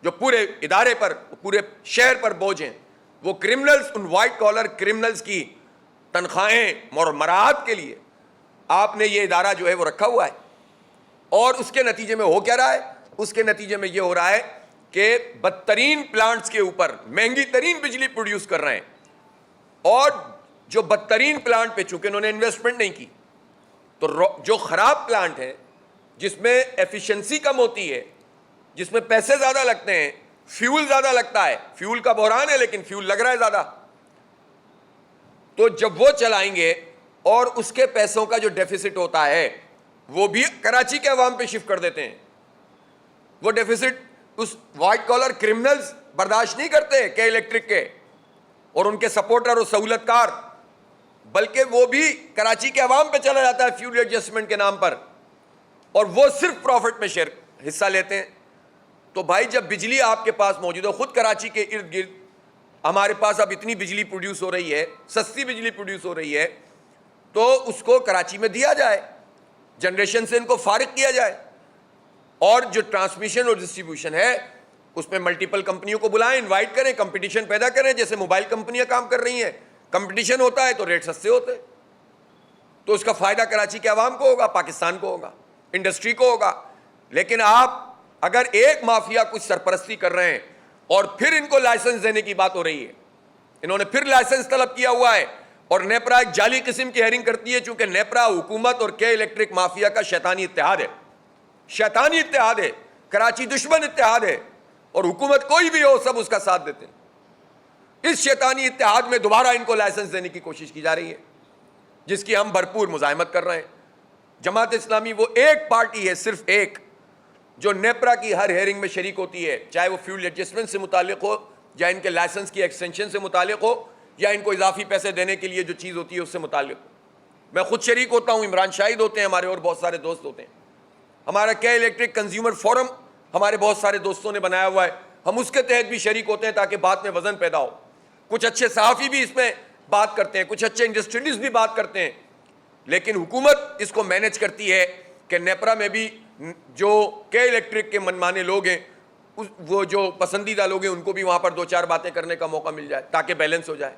جو پورے ادارے پر, پورے شہر پر بوجھ ہیں, وہ کرمنلز, ان وائٹ کالر کرمنلز کی تنخواہیں اور مرات کے لیے آپ نے یہ ادارہ جو ہے وہ رکھا ہوا ہے. اور اس کے نتیجے میں ہو کیا رہا ہے؟ اس کے نتیجے میں یہ ہو رہا ہے کہ بدترین پلانٹس کے اوپر مہنگی ترین بجلی پروڈیوس کر رہے ہیں, اور جو بدترین پلانٹ پہ چونکہ انہوں نے انویسٹمنٹ نہیں کی تو جو خراب پلانٹ ہے جس میں ایفیشنسی کم ہوتی ہے, جس میں پیسے زیادہ لگتے ہیں, فیول زیادہ لگتا ہے, فیول کا بحران ہے لیکن فیول لگ رہا ہے زیادہ, تو جب وہ چلائیں گے اور اس کے پیسوں کا جو ڈیفیسٹ ہوتا ہے وہ بھی کراچی کے عوام پہ شفٹ کر دیتے ہیں. وہ ڈیفیسٹ اس وائٹ کالر کرمنلز برداشت نہیں کرتے کہ الیکٹرک کے اور ان کے سپورٹر اور سہولت کار، بلکہ وہ بھی کراچی کے عوام پہ چلا جاتا ہے فیول ایڈجسٹمنٹ کے نام پر، اور وہ صرف پروفٹ میں حصہ لیتے ہیں۔ تو بھائی جب بجلی آپ کے پاس موجود ہے، خود کراچی کے ارد گرد ہمارے پاس اب اتنی بجلی پروڈیوس ہو رہی ہے، سستی بجلی پروڈیوس ہو رہی ہے، تو اس کو کراچی میں دیا جائے، جنریشن سے ان کو فارغ کیا جائے، اور جو ٹرانسمیشن اور ڈسٹریبیوشن ہے اس میں ملٹیپل کمپنیوں کو بلائیں، انوائٹ کریں، کمپٹیشن پیدا کریں، جیسے موبائل کمپنیاں کام کر رہی ہیں، کمپٹیشن ہوتا ہے تو ریٹ سستے ہوتے ہیں، تو اس کا فائدہ کراچی کے عوام کو ہوگا، پاکستان کو ہوگا، انڈسٹری کو ہوگا۔ لیکن آپ اگر ایک مافیا کچھ سرپرستی کر رہے ہیں اور پھر ان کو لائسنس دینے کی بات ہو رہی ہے، انہوں نے پھر لائسنس طلب کیا ہوا ہے، اور نیپرا ایک جعلی قسم کی ہیئرنگ کرتی ہے، چونکہ نیپرا حکومت اور کے الیکٹرک مافیا کا شیطانی اتحاد ہے، شیطانی اتحاد ہے، کراچی دشمن اتحاد ہے، اور حکومت کوئی بھی ہو سب اس کا ساتھ دیتے ہیں۔ اس شیطانی اتحاد میں دوبارہ ان کو لائسنس دینے کی کوشش کی جا رہی ہے، جس کی ہم بھرپور مزاحمت کر رہے ہیں۔ جماعت اسلامی وہ ایک پارٹی ہے، صرف ایک، جو نیپرا کی ہر ہیئرنگ میں شریک ہوتی ہے، چاہے وہ فیول ایڈجسٹمنٹ سے متعلق ہو، یا ان کے لائسنس کی ایکسٹینشن سے متعلق ہو، یا ان کو اضافی پیسے دینے کے لیے جو چیز ہوتی ہے اس سے متعلق ہو۔ میں خود شریک ہوتا ہوں، عمران شاہد ہوتے ہیں ہمارے، اور بہت سارے دوست ہوتے ہیں۔ ہمارا کے الیکٹرک کنزیومر فورم ہمارے بہت سارے دوستوں نے بنایا ہوا ہے، ہم اس کے تحت بھی شریک ہوتے ہیں تاکہ بات میں وزن پیدا ہو۔ کچھ اچھے صحافی بھی اس میں بات کرتے ہیں، کچھ اچھے انڈسٹریلسٹ بھی بات کرتے ہیں، لیکن حکومت اس کو مینج کرتی ہے کہ نیپرا میں بھی جو کے الیکٹرک کے منمانے لوگ ہیں، وہ جو پسندیدہ لوگ ہیں، ان کو بھی وہاں پر دو چار باتیں کرنے کا موقع مل جائے تاکہ بیلنس ہو جائے،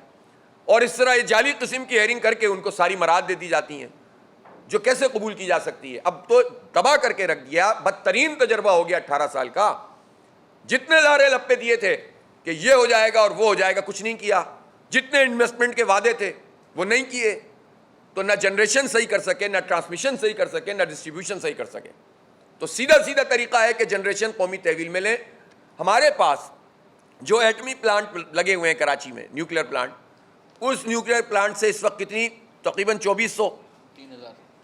اور اس طرح یہ جعلی قسم کی ہیئرنگ کر کے ان کو ساری مراد دے دی جاتی ہیں جو کیسے قبول کی جا سکتی ہے۔ اب تو تباہ کر کے رکھ دیا، بدترین تجربہ ہو گیا 18 سال کا، جتنے لارے لپے دیے تھے کہ یہ ہو جائے گا اور وہ ہو جائے گا، کچھ نہیں کیا، جتنے انویسٹمنٹ کے وعدے تھے وہ نہیں کیے، تو نہ جنریشن صحیح کر سکے، نہ ٹرانسمیشن صحیح کر سکے، نہ ڈسٹریبیوشن صحیح کر سکے۔ تو سیدھا طریقہ ہے کہ جنریشن قومی تحویل میں لیں۔ ہمارے پاس جو ایٹمی پلانٹ لگے ہوئے ہیں کراچی میں، نیوکلیئر پلانٹ، اس نیوکلیئر پلانٹ سے اس وقت کتنی، تقریباً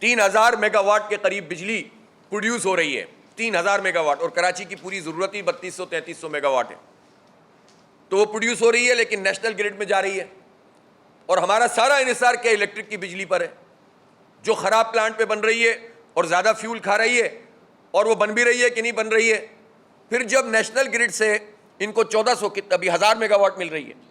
3,000 میگا واٹ کے قریب بجلی پروڈیوس ہو رہی ہے، 3,000 میگا واٹ، اور کراچی کی پوری ضرورت ہی 3200-3300 میگا واٹ ہے، تو وہ پروڈیوس ہو رہی ہے، لیکن نیشنل گریڈ میں جا رہی ہے، اور ہمارا سارا انحصار کے الیکٹرک کی بجلی پر ہے، جو خراب پلانٹ پہ بن رہی ہے اور زیادہ فیول کھا رہی ہے، اور وہ بن بھی رہی ہے کہ نہیں بن رہی ہے۔ پھر جب نیشنل گریڈ سے ان کو 1400 ابھی 1000 میگا واٹ مل رہی ہے،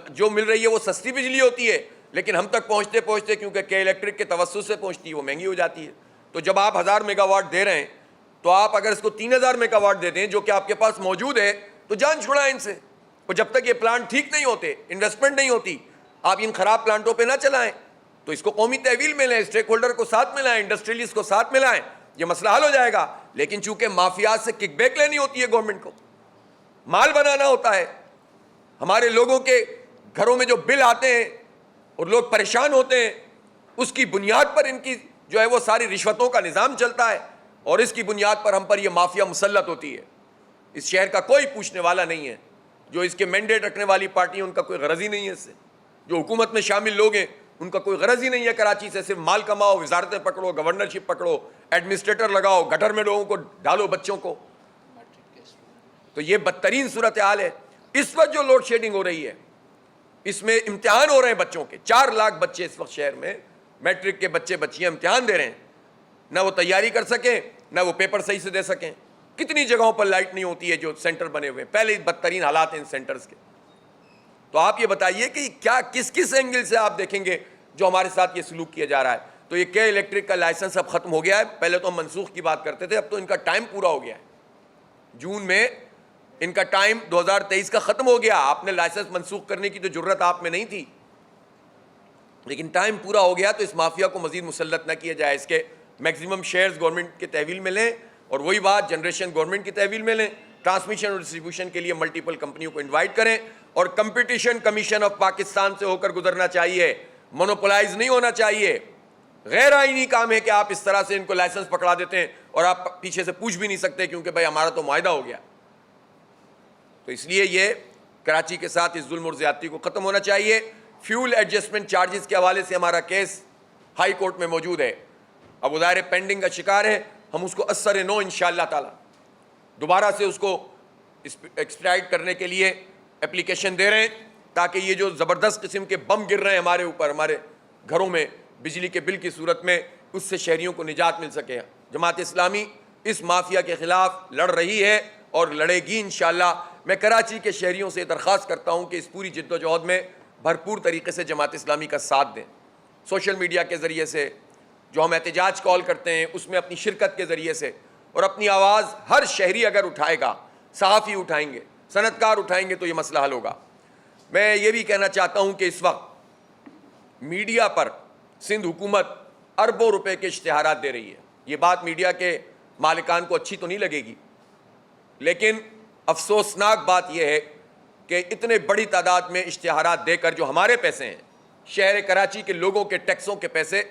جو مل رہی ہے وہ سستی بجلی ہوتی ہے، لیکن ہم تک پہنچتے کیونکہ کے الیکٹرک کے توسط سے پہنچتی ہے، وہ مہنگی ہو جاتی ہے۔ تو جب آپ 1000 میگا واٹ دے رہے ہیں، تو آپ اگر اس کو 3000 میگا واٹ دے دیں جو کہ آپ کے پاس موجود ہے، تو جان چھڑائیں ان سے، اور جب تک یہ پلانٹ ٹھیک نہیں ہوتے، انویسٹمنٹ نہیں ہوتی، آپ ان خراب پلانٹوں پہ نہ چلائیں۔ تو اس کو قومی تحویل میں لیں، اسٹیک ہولڈر کو ساتھ میں لائیں، انڈسٹریلسٹ کو ساتھ میں لائیں، یہ مسئلہ حل ہو جائے گا۔ لیکن چونکہ مافیات سے کک بیک لینی ہوتی ہے، گورنمنٹ کو مال بنانا ہوتا ہے، ہمارے لوگوں کے گھروں میں جو بل آتے ہیں اور لوگ پریشان ہوتے ہیں، اس کی بنیاد پر ان کی جو ہے وہ ساری رشوتوں کا نظام چلتا ہے، اور اس کی بنیاد پر ہم پر یہ مافیا مسلط ہوتی ہے۔ اس شہر کا کوئی پوچھنے والا نہیں ہے، جو اس کے مینڈیٹ رکھنے والی پارٹی ہیں ان کا کوئی غرض ہی نہیں ہے اس سے، جو حکومت میں شامل لوگ ہیں ان کا کوئی غرض ہی نہیں ہے کراچی سے، صرف مال کماؤ، وزارتیں پکڑو، گورنرشپ پکڑو، ایڈمنسٹریٹر لگاؤ، گٹر میں لوگوں کو ڈالو، بچوں کو۔ تو یہ بدترین صورتحال ہے۔ اس وقت جو لوڈ شیڈنگ ہو رہی ہے، اس میں امتحان ہو رہے ہیں بچوں کے، 4 لاکھ بچے اس وقت شہر میں میٹرک کے بچے بچیاں امتحان دے رہے ہیں، نہ وہ تیاری کر سکیں، نہ وہ پیپر صحیح سے دے سکیں۔ کتنی جگہوں پر لائٹ نہیں ہوتی ہے جو سینٹر بنے ہوئے ہیں، پہلے بدترین حالات ہیں ان سینٹرز کے۔ تو آپ یہ بتائیے کہ کیا کس اینگل سے آپ دیکھیں گے جو ہمارے ساتھ یہ سلوک کیا جا رہا ہے۔ تو یہ کے الیکٹرک کا لائسنس اب ختم ہو گیا ہے، پہلے تو ہم منسوخ کی بات کرتے تھے، اب تو ان کا ٹائم پورا ہو گیا ہے، جون میں ان کا ٹائم 2023 کا ختم ہو گیا۔ آپ نے لائسنس منسوخ کرنے کی تو جرت آپ میں نہیں تھی، لیکن ٹائم پورا ہو گیا، تو اس مافیا کو مزید مسلط نہ کیا جائے۔ اس کے میکسیمم شیئرز گورنمنٹ کے تحویل میں لیں، اور وہی بات جنریشن گورنمنٹ کی تحویل میں لیں، ٹرانسمیشن اور ڈسٹریبیوشن کے لیے ملٹیپل کمپنیوں کو انوائٹ کریں، اور کمپٹیشن کمیشن آف پاکستان سے ہو کر گزرنا چاہیے، مونوپولائز نہیں ہونا چاہیے۔ غیر آئینی کام ہے کہ آپ اس طرح سے ان کو لائسنس پکڑا دیتے ہیں اور آپ پیچھے سے پوچھ بھی نہیں سکتے، کیونکہ بھائی ہمارا تو معاہدہ ہو گیا۔ تو اس لیے یہ کراچی کے ساتھ اس ظلم اور زیادتی کو ختم ہونا چاہیے۔ فیول ایڈجسٹمنٹ چارجز کے حوالے سے ہمارا کیس ہائی کورٹ میں موجود ہے، اب وہ ظاہر پینڈنگ کا شکار ہے، ہم اس کو اثر نو انشاءاللہ تعالی دوبارہ سے اس کو ایکسپلائٹ کرنے کے لیے اپلیکیشن دے رہے ہیں تاکہ یہ جو زبردست قسم کے بم گر رہے ہیں ہمارے اوپر ہمارے گھروں میں بجلی کے بل کی صورت میں, اس سے شہریوں کو نجات مل سکے. جماعت اسلامی اس مافیا کے خلاف لڑ رہی ہے اور لڑے گی انشاءاللہ. میں کراچی کے شہریوں سے درخواست کرتا ہوں کہ اس پوری جد و جہد میں بھرپور طریقے سے جماعت اسلامی کا ساتھ دیں. سوشل میڈیا کے ذریعے سے جو ہم احتجاج کال کرتے ہیں اس میں اپنی شرکت کے ذریعے سے, اور اپنی آواز ہر شہری اگر اٹھائے گا, صحافی اٹھائیں گے, صنعت کار اٹھائیں گے تو یہ مسئلہ حل ہوگا. میں یہ بھی کہنا چاہتا ہوں کہ اس وقت میڈیا پر سندھ حکومت اربوں روپے کے اشتہارات دے رہی ہے. یہ بات میڈیا کے مالکان کو اچھی تو نہیں لگے گی, لیکن افسوسناک بات یہ ہے کہ اتنے بڑی تعداد میں اشتہارات دے کر جو ہمارے پیسے ہیں, شہر کراچی کے لوگوں کے ٹیکسوں کے پیسے,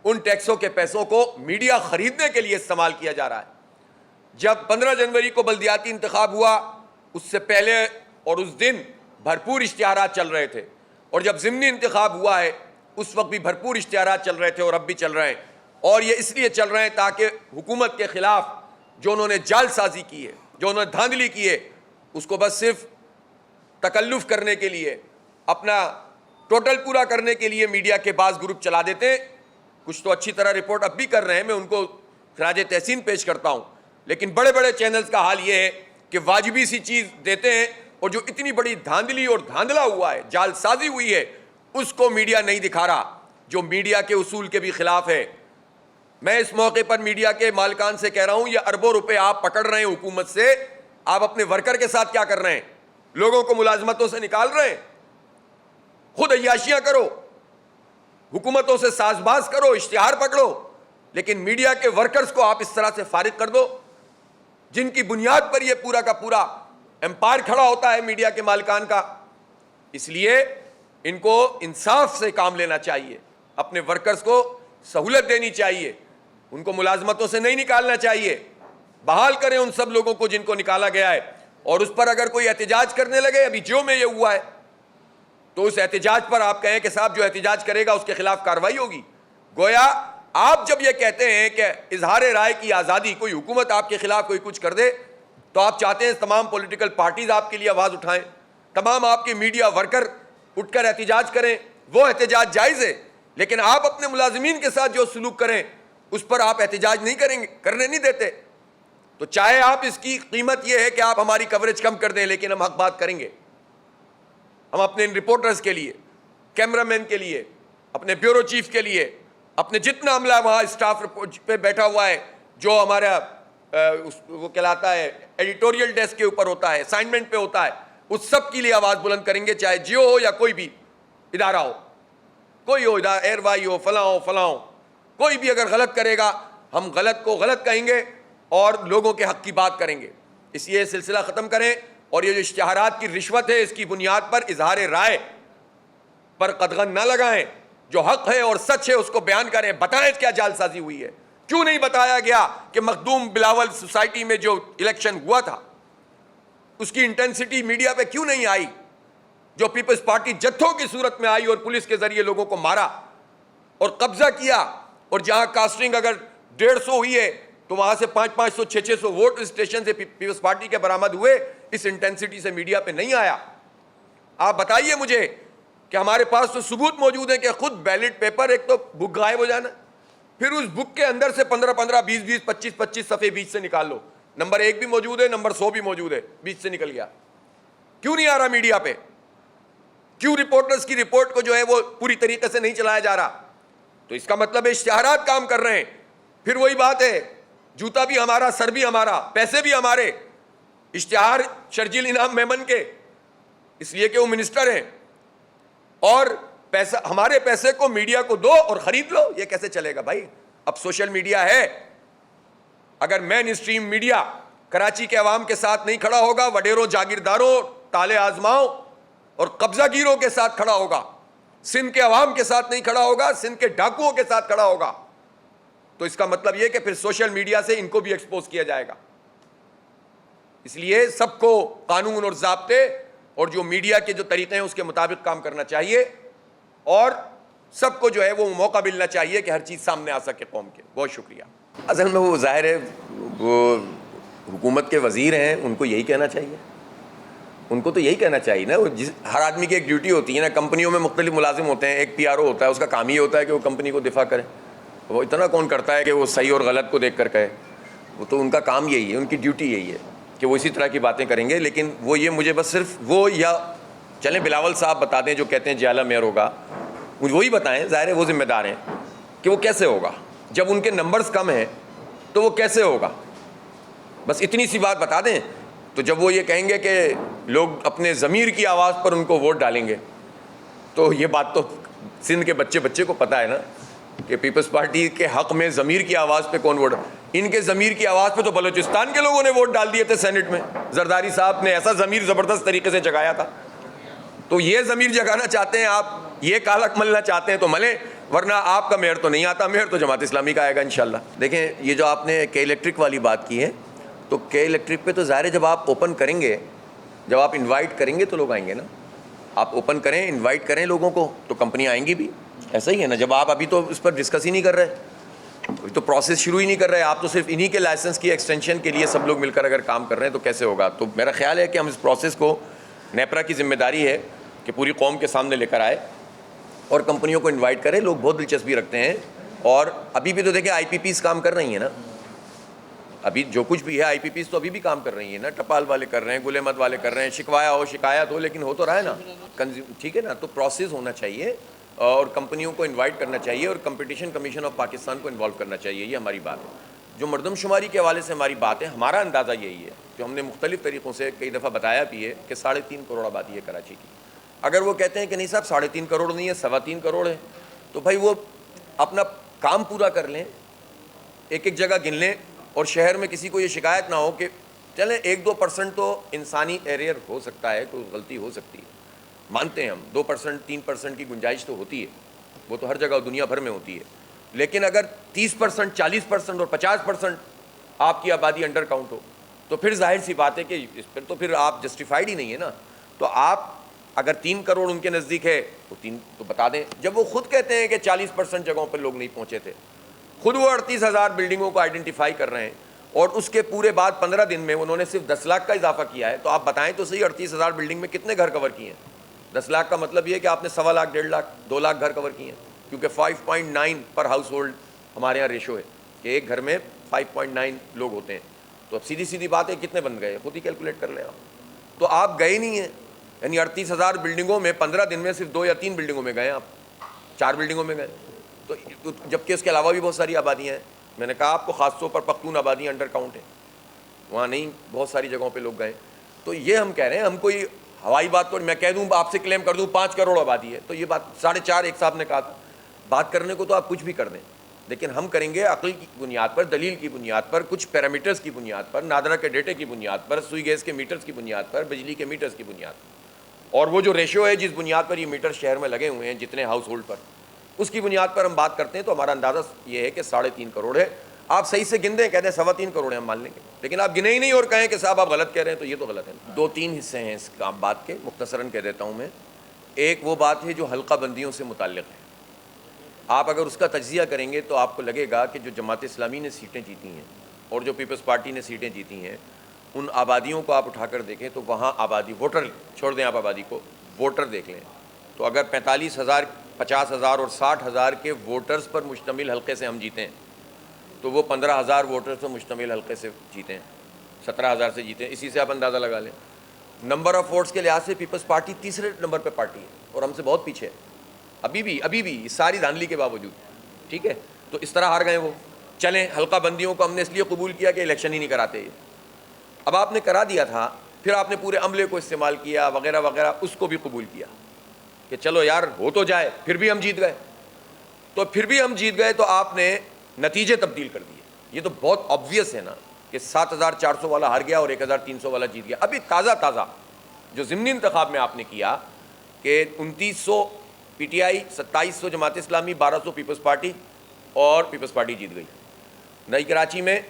ان ٹیکسوں کے پیسوں کو میڈیا خریدنے کے لیے استعمال کیا جا رہا ہے. جب 15 جنوری کو بلدیاتی انتخاب ہوا اس سے پہلے اور اس دن بھرپور اشتہارات چل رہے تھے, اور جب ضمنی انتخاب ہوا ہے اس وقت بھی بھرپور اشتہارات چل رہے تھے اور اب بھی چل رہے ہیں. اور یہ اس لیے چل رہے ہیں تاکہ حکومت کے خلاف جو انہوں نے جعل سازی کی ہے, جو انہوں نے دھاندلی کی ہے, اس کو بس صرف تکلف کرنے کے لیے, اپنا ٹوٹل پورا کرنے کے لیے میڈیا کے بعض گروپ چلا دیتے ہیں. کچھ تو اچھی طرح رپورٹ اب بھی کر رہے ہیں, میں ان کو خراج تحسین پیش کرتا ہوں, لیکن بڑے بڑے چینلز کا حال یہ ہے کہ واجبی سی چیز دیتے ہیں اور جو اتنی بڑی دھاندلی اور دھاندلا ہوا ہے, جعل سازی ہوئی ہے, اس کو میڈیا نہیں دکھا رہا, جو میڈیا کے اصول کے بھی خلاف ہے. میں اس موقع پر میڈیا کے مالکان سے کہہ رہا ہوں, یہ اربوں روپے آپ پکڑ رہے ہیں حکومت سے, آپ اپنے ورکر کے ساتھ کیا کر رہے ہیں؟ لوگوں کو ملازمتوں سے نکال رہے ہیں. خود عیاشیاں کرو, حکومتوں سے ساز باز کرو, اشتہار پکڑو, لیکن میڈیا کے ورکرز کو آپ اس طرح سے فارغ کر دو جن کی بنیاد پر یہ پورا کا پورا امپائر کھڑا ہوتا ہے میڈیا کے مالکان کا. اس لیے ان کو انصاف سے کام لینا چاہیے, اپنے ورکرز کو سہولت دینی چاہیے, ان کو ملازمتوں سے نہیں نکالنا چاہیے, بحال کریں ان سب لوگوں کو جن کو نکالا گیا ہے. اور اس پر اگر کوئی احتجاج کرنے لگے, ابھی جیو میں یہ ہوا ہے, تو اس احتجاج پر آپ کہیں کہ صاحب جو احتجاج کرے گا اس کے خلاف کارروائی ہوگی. گویا آپ جب یہ کہتے ہیں کہ اظہار رائے کی آزادی, کوئی حکومت آپ کے خلاف کوئی کچھ کر دے تو آپ چاہتے ہیں تمام پولیٹیکل پارٹیز آپ کے لیے آواز اٹھائیں, تمام آپ کے میڈیا ورکر اٹھ کر احتجاج کریں. وہ احتجاج جائز ہے, لیکن آپ اپنے ملازمین کے ساتھ جو سلوک کریں اس پر آپ احتجاج نہیں کریں گے, کرنے نہیں دیتے. تو چاہے آپ اس کی قیمت یہ ہے کہ آپ ہماری کوریج کم کر دیں, لیکن ہم حق بات کریں گے. ہم اپنے رپورٹرز کے لیے, کیمرہ مین کے لیے, اپنے بیورو چیف کے لیے, اپنے جتنا عملہ وہاں اسٹاف پہ بیٹھا ہوا ہے, جو ہمارا وہ کہلاتا ہے ایڈیٹوریل ڈیسک کے اوپر ہوتا ہے, اسائنمنٹ پہ ہوتا ہے, اس سب کے لیے آواز بلند کریں گے, چاہے جیو ہو یا کوئی بھی ادارہ ہو, کوئی ہو ادارہ, ایئر وائی ہو, فلاں ہو, کوئی بھی اگر غلط کرے گا ہم غلط کو غلط کہیں گے اور لوگوں کے حق کی بات کریں گے. اس لیے سلسلہ ختم کریں, اور یہ جو اشتہارات کی رشوت ہے اس کی بنیاد پر اظہار رائے پر قدغن نہ لگائیں, جو حق ہے اور سچ ہے اس کو بیان کریں. بتائیں کیا جعل سازی ہوئی ہے, کیوں نہیں بتایا گیا کہ مخدوم بلاول سوسائٹی میں جو الیکشن ہوا تھا اس کی انٹینسٹی میڈیا پہ کیوں نہیں آئی, جو پیپلز پارٹی جتھوں کی صورت میں آئی اور پولیس کے ذریعے لوگوں کو مارا اور قبضہ کیا, اور جہاں کاسٹنگ اگر 150 ہوئی ہے تو وہاں سے 500 600 ووٹ اسٹیشن سے پیپلز پارٹی کے برآمد ہوئے, اس انٹینسٹی سے میڈیا پہ نہیں آیا. آپ بتائیے مجھے کہ ہمارے پاس تو ثبوت موجود ہے کہ خود بیلٹ پیپر, ایک تو بک غائب ہو جانا, پھر اس بک کے اندر سے 15 20 25 صفحے بیچ سے نکال لو, نمبر 1 بھی موجود ہے, نمبر 100 بھی موجود ہے, بیچ سے نکل گیا. کیوں نہیں آ رہا میڈیا پہ؟ کیوں رپورٹرز کی رپورٹ کو جو ہے وہ پوری طریقے سے نہیں چلایا جا رہا؟ تو اس کا مطلب ہے اشتہارات کام کر رہے ہیں. پھر وہی بات ہے, جوتا بھی ہمارا, سر بھی ہمارا, پیسے بھی ہمارے. اشتہار شرجیل انعام میمن کے, اس لیے کہ وہ منسٹر ہیں, اور پیسہ ہمارے پیسے کو میڈیا کو دو اور خرید لو. یہ کیسے چلے گا بھائی؟ اب سوشل میڈیا ہے, اگر مین اسٹریم میڈیا کراچی کے عوام کے ساتھ نہیں کھڑا ہوگا, وڈیروں, جاگیرداروں, تالے آزماؤں اور قبضہ گیروں کے ساتھ کھڑا ہوگا, سندھ کے عوام کے ساتھ نہیں کھڑا ہوگا, سندھ کے ڈاکوؤں کے ساتھ کھڑا ہوگا, تو اس کا مطلب یہ کہ پھر سوشل میڈیا سے ان کو بھی ایکسپوز کیا جائے گا. اس لیے سب کو قانون اور ضابطے اور جو میڈیا کے جو طریقے ہیں اس کے مطابق کام کرنا چاہیے, اور سب کو جو ہے وہ موقع ملنا چاہیے کہ ہر چیز سامنے آ سکے قوم کے. بہت شکریہ. اصل میں وہ ظاہر ہے وہ حکومت کے وزیر ہیں, ان کو یہی کہنا چاہیے, ان کو تو یہی کہنا چاہیے نا. ہر آدمی کی ایک ڈیوٹی ہوتی ہے نا. کمپنیوں میں مختلف ملازم ہوتے ہیں, ایک پی آر او ہوتا ہے, اس کا کام یہ ہوتا ہے کہ وہ کمپنی کو دفاع کرے. وہ اتنا کون کرتا ہے کہ وہ صحیح اور غلط کو دیکھ کر کہے. وہ تو ان کا کام یہی ہے, ان کی ڈیوٹی یہی ہے کہ وہ اسی طرح کی باتیں کریں گے. لیکن وہ یہ مجھے بس صرف وہ, یا چلیں بلاول صاحب بتا دیں جو کہتے ہیں جیالہ میئر ہوگا, مجھے وہی بتائیں. ظاہر ہے وہ ذمہ دار ہیں کہ وہ کیسے ہوگا جب ان کے نمبرز کم ہیں, تو وہ کیسے ہوگا. بس اتنی سی بات بتا دیں. تو جب وہ یہ کہیں گے کہ لوگ اپنے ضمیر کی آواز پر ان کو ووٹ ڈالیں گے, تو یہ بات تو سندھ کے بچے کو پتہ ہے نا کہ پیپلز پارٹی کے حق میں ضمیر کی آواز پہ کون ووٹ. ان کے ضمیر کی آواز پہ تو بلوچستان کے لوگوں نے ووٹ ڈال دیے تھے سینٹ میں. زرداری صاحب نے ایسا ضمیر زبردست طریقے سے جگایا تھا. تو یہ ضمیر جگانا چاہتے ہیں آپ, یہ کالک ملنا چاہتے ہیں تو ملیں, ورنہ آپ کا میئر تو نہیں آتا. میئر تو جماعت اسلامی کا آئے گا انشاءاللہ. دیکھیں یہ جو آپ نے کے الیکٹرک والی بات کی ہے, تو کے الیکٹرک پہ تو ظاہر ہے جب آپ اوپن کریں گے, جب آپ انوائٹ کریں گے تو لوگ آئیں گے نا. آپ اوپن کریں, انوائٹ کریں لوگوں کو, تو کمپنیاں آئیں گی بھی. ایسا ہی ہے نا. جب آپ ابھی تو اس پر ڈسکس ہی نہیں کر رہے, ابھی تو پروسیس شروع ہی نہیں کر رہے, آپ تو صرف انہی کے لائسنس کی ایکسٹینشن کے لیے سب لوگ مل کر اگر کام کر رہے ہیں تو کیسے ہوگا. تو میرا خیال ہے کہ ہم اس پروسیس کو, نیپرا کی ذمہ داری ہے کہ پوری قوم کے سامنے لے کر آئے اور کمپنیوں کو انوائٹ کرے. لوگ بہت دلچسپی رکھتے ہیں, اور ابھی بھی تو دیکھیں آئی پی پیز کام کر رہی ہیں نا. ابھی جو کچھ بھی ہے آئی پی پیز تو ابھی بھی کام کر رہی ہیں نا. ٹپال والے کر رہے ہیں, گل احمد والے کر رہے ہیں, شکوایا ہو شکایت ہو, لیکن ہو تو رہا ہے نا. ٹھیک ہے نا. تو پروسیس ہونا چاہیے اور کمپنیوں کو انوائٹ کرنا چاہیے اور کمپٹیشن کمیشن آف پاکستان کو انوالو کرنا چاہیے. یہ ہماری بات ہے. جو مردم شماری کے حوالے سے ہماری بات ہے, ہمارا اندازہ یہی ہے جو ہم نے مختلف طریقوں سے کئی دفعہ بتایا بھی ہے کہ 3.5 کروڑ آبادی ہے کراچی کی. اگر وہ کہتے ہیں کہ نہیں صاحب 3.5 کروڑ نہیں ہے 3.25 کروڑ ہے, تو بھائی وہ اپنا کام پورا کر لیں, ایک ایک جگہ گن لیں, اور شہر میں کسی کو یہ شکایت نہ ہو کہ چلیں 1-2% تو انسانی ایرر ہو سکتا ہے, کوئی غلطی ہو سکتی ہے, مانتے ہیں ہم. 2% 3% کی گنجائش تو ہوتی ہے, وہ تو ہر جگہ دنیا بھر میں ہوتی ہے. لیکن اگر 30%, 40% اور 50% آپ کی آبادی انڈر کاؤنٹ ہو, تو پھر ظاہر سی بات ہے کہ اس پر تو پھر آپ جسٹیفائڈ ہی نہیں ہے نا. تو آپ اگر 3 کروڑ ان کے نزدیک ہے تو 3 تو بتا دیں. جب وہ خود کہتے ہیں کہ 40% جگہوں پر لوگ نہیں پہنچے تھے, خود وہ 38,000 بلڈنگوں کو آئیڈینٹیفائی کر رہے ہیں, اور اس کے پورے بعد 15 دن میں انہوں نے صرف 10 لاکھ کا اضافہ کیا ہے. تو آپ بتائیں تو صحیح 38,000 بلڈنگ میں کتنے گھر کور کیے ہیں. 10 لاکھ کا مطلب یہ ہے کہ آپ نے 1.25 لاکھ 1.5 لاکھ 2 لاکھ گھر کور کیے ہیں, کیونکہ 5.9 پر ہاؤس ہولڈ ہمارے یہاں ریشو ہے کہ ایک گھر میں 5.9 لوگ ہوتے ہیں. تو اب سیدھی بات ہے کتنے بن گئے, خود ہی کیلکولیٹ کر لیں آپ. تو آپ گئے نہیں ہیں, یعنی 38,000 بلڈنگوں میں 15 دن میں صرف 2 یا 3 بلڈنگوں میں گئے, آپ 4 بلڈنگوں میں گئے. تو جبکہ اس کے علاوہ بھی بہت ساری آبادیاں ہیں. میں نے کہا آپ کو خاص طور پر پختون آبادیاں انڈر کاؤنٹ ہیں, وہاں نہیں, بہت ساری جگہوں پہ لوگ گئے. تو یہ ہم کہہ رہے ہیں, ہم کوئی ہوائی بات تو میں کہہ دوں آپ سے کلیم کر دوں 5 کروڑ آبادی ہے, تو یہ بات 4.5 ایک صاحب نے کہا تھا. بات کرنے کو تو آپ کچھ بھی کر دیں, لیکن ہم کریں گے عقل کی بنیاد پر, دلیل کی بنیاد پر, کچھ پیرامیٹرز کی بنیاد پر, نادرا کے ڈیٹے کی بنیاد پر, سوئی گیس کے میٹرز کی بنیاد پر, بجلی کے میٹرز کی بنیاد پر, اور وہ جو ریشو ہے جس بنیاد پر یہ میٹر شہر میں لگے ہوئے ہیں جتنے ہاؤس ہولڈ پر, اس کی بنیاد پر ہم بات کرتے ہیں. تو ہمارا اندازہ یہ ہے کہ 3.5 کروڑ ہے. آپ صحیح سے گن دیں, کہہ دیں 3.25 کروڑ ہے, ہم مان لیں گے. لیکن آپ گنے ہی نہیں اور کہیں کہ صاحب آپ غلط کہہ رہے ہیں, تو یہ تو غلط ہے. 2-3 حصے ہیں اس بات کے, مختصراً کہہ دیتا ہوں میں. ایک وہ بات ہے جو حلقہ بندیوں سے متعلق ہے. آپ اگر اس کا تجزیہ کریں گے تو آپ کو لگے گا کہ جو جماعت اسلامی نے سیٹیں جیتی ہیں اور جو پیپلز پارٹی نے سیٹیں جیتی ہیں, ان آبادیوں کو آپ اٹھا کر دیکھیں تو وہاں آبادی, ووٹر چھوڑ دیں آپ آبادی کو, ووٹر دیکھ لیں, تو اگر 45,000, 50,000 اور 60,000 کے ووٹرز پر مشتمل حلقے سے ہم جیتے ہیں, تو وہ 15,000 ووٹرز پر مشتمل حلقے سے جیتے ہیں, 17,000 سے جیتے ہیں. اسی سے آپ اندازہ لگا لیں. نمبر آف ووٹس کے لحاظ سے پیپلز پارٹی تیسرے نمبر پہ پارٹی ہے اور ہم سے بہت پیچھے ہے ابھی بھی ساری دھاندلی کے باوجود. ٹھیک ہے, تو اس طرح ہار گئے وہ. چلیں حلقہ بندیوں کو ہم نے اس لیے قبول کیا کہ الیکشن ہی نہیں کراتے یہ. اب آپ نے کرا دیا تھا, پھر آپ نے پورے عملے کو استعمال کیا وغیرہ وغیرہ, اس کو بھی قبول کیا کہ چلو یار ہو تو جائے. پھر بھی ہم جیت گئے, تو آپ نے نتیجے تبدیل کر دیے. یہ تو بہت آبویس ہے نا کہ 7,400 والا ہار گیا اور 1,300 والا جیت گیا. ابھی تازہ جو ضمنی انتخاب میں آپ نے کیا کہ 2,900 P T I, 2,700 Jamaat Islami, 1,200 Peoples party, اور پیپلز پارٹی جیت گئی. نئی کراچی میں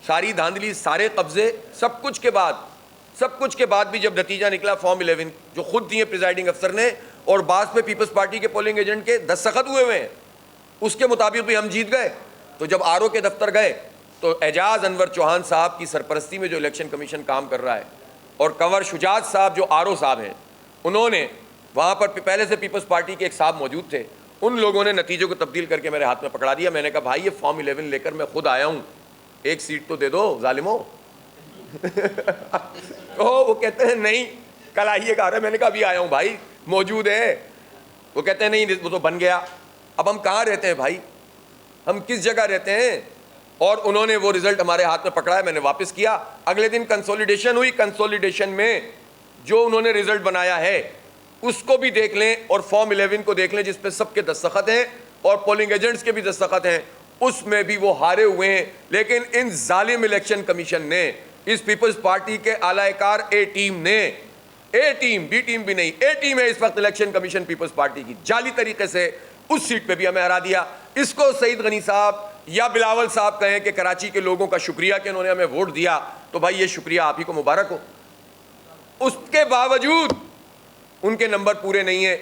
ساری دھاندلی, سارے قبضے, سب کچھ کے بعد بھی جب نتیجہ نکلا فارم 11 جو خود دیے پریزائڈنگ افسر نے, اور بعض پہ پیپلز پارٹی کے پولنگ ایجنٹ کے دستخط ہوئے ہیں, اس کے مطابق بھی ہم جیت گئے. تو جب آر او کے دفتر گئے تو اعجاز انور چوہان صاحب کی سرپرستی میں جو الیکشن کمیشن کام کر رہا ہے اور کنور شجاعت صاحب جو آر او صاحب ہیں, انہوں نے وہاں پر پہلے سے پیپلز پارٹی کے ایک صاحب موجود تھے, ان لوگوں نے نتیجوں کو تبدیل کر کے میرے ہاتھ میں پکڑا دیا. میں نے کہا بھائی یہ فارم 11 لے کر میں خود آیا ہوں, ایک سیٹ تو دے دو ظالموں. وہ کہتے ہیں نہیں کل آئیے گا. میں نے کہا ابھی آیا ہوں بھائی, موجود ہے. وہ کہتے ہیں نہیں وہ تو بن گیا. اب ہم کہاں رہتے ہیں بھائی, ہم کس جگہ رہتے ہیں؟ اور انہوں نے وہ رزلٹ ہمارے ہاتھ میں پکڑا ہے, میں نے واپس کیا. اگلے دن کنسولیڈیشن ہوئی, کنسولیڈیشن میں جو انہوں نے رزلٹ بنایا ہے اس کو بھی دیکھ لیں اور فارم 11 کو دیکھ لیں جس پہ سب کے دستخط ہیں اور پولنگ ایجنٹس کے بھی دستخط ہیں, اس میں بھی وہ ہارے ہوئے ہیں. لیکن ان ظالم الیکشن کمیشن نے, اس پیپلز پارٹی کے اعلی کار اے ٹیم نے, اے ٹیم بی ٹیم بھی نہیں, اے ٹیم ہے اس وقت الیکشن کمیشن پیپلز پارٹی کی, جعلی طریقے سے اس سیٹ پہ بھی ہمیں ہرا دیا. اس کو سعید غنی صاحب یا بلاول صاحب کہیں کہ کراچی کے لوگوں کا شکریہ کہ انہوں نے ہمیں ووٹ دیا, تو بھائی یہ شکریہ آپ ہی کو مبارک ہو. اس کے باوجود ان کے نمبر پورے نہیں ہیں.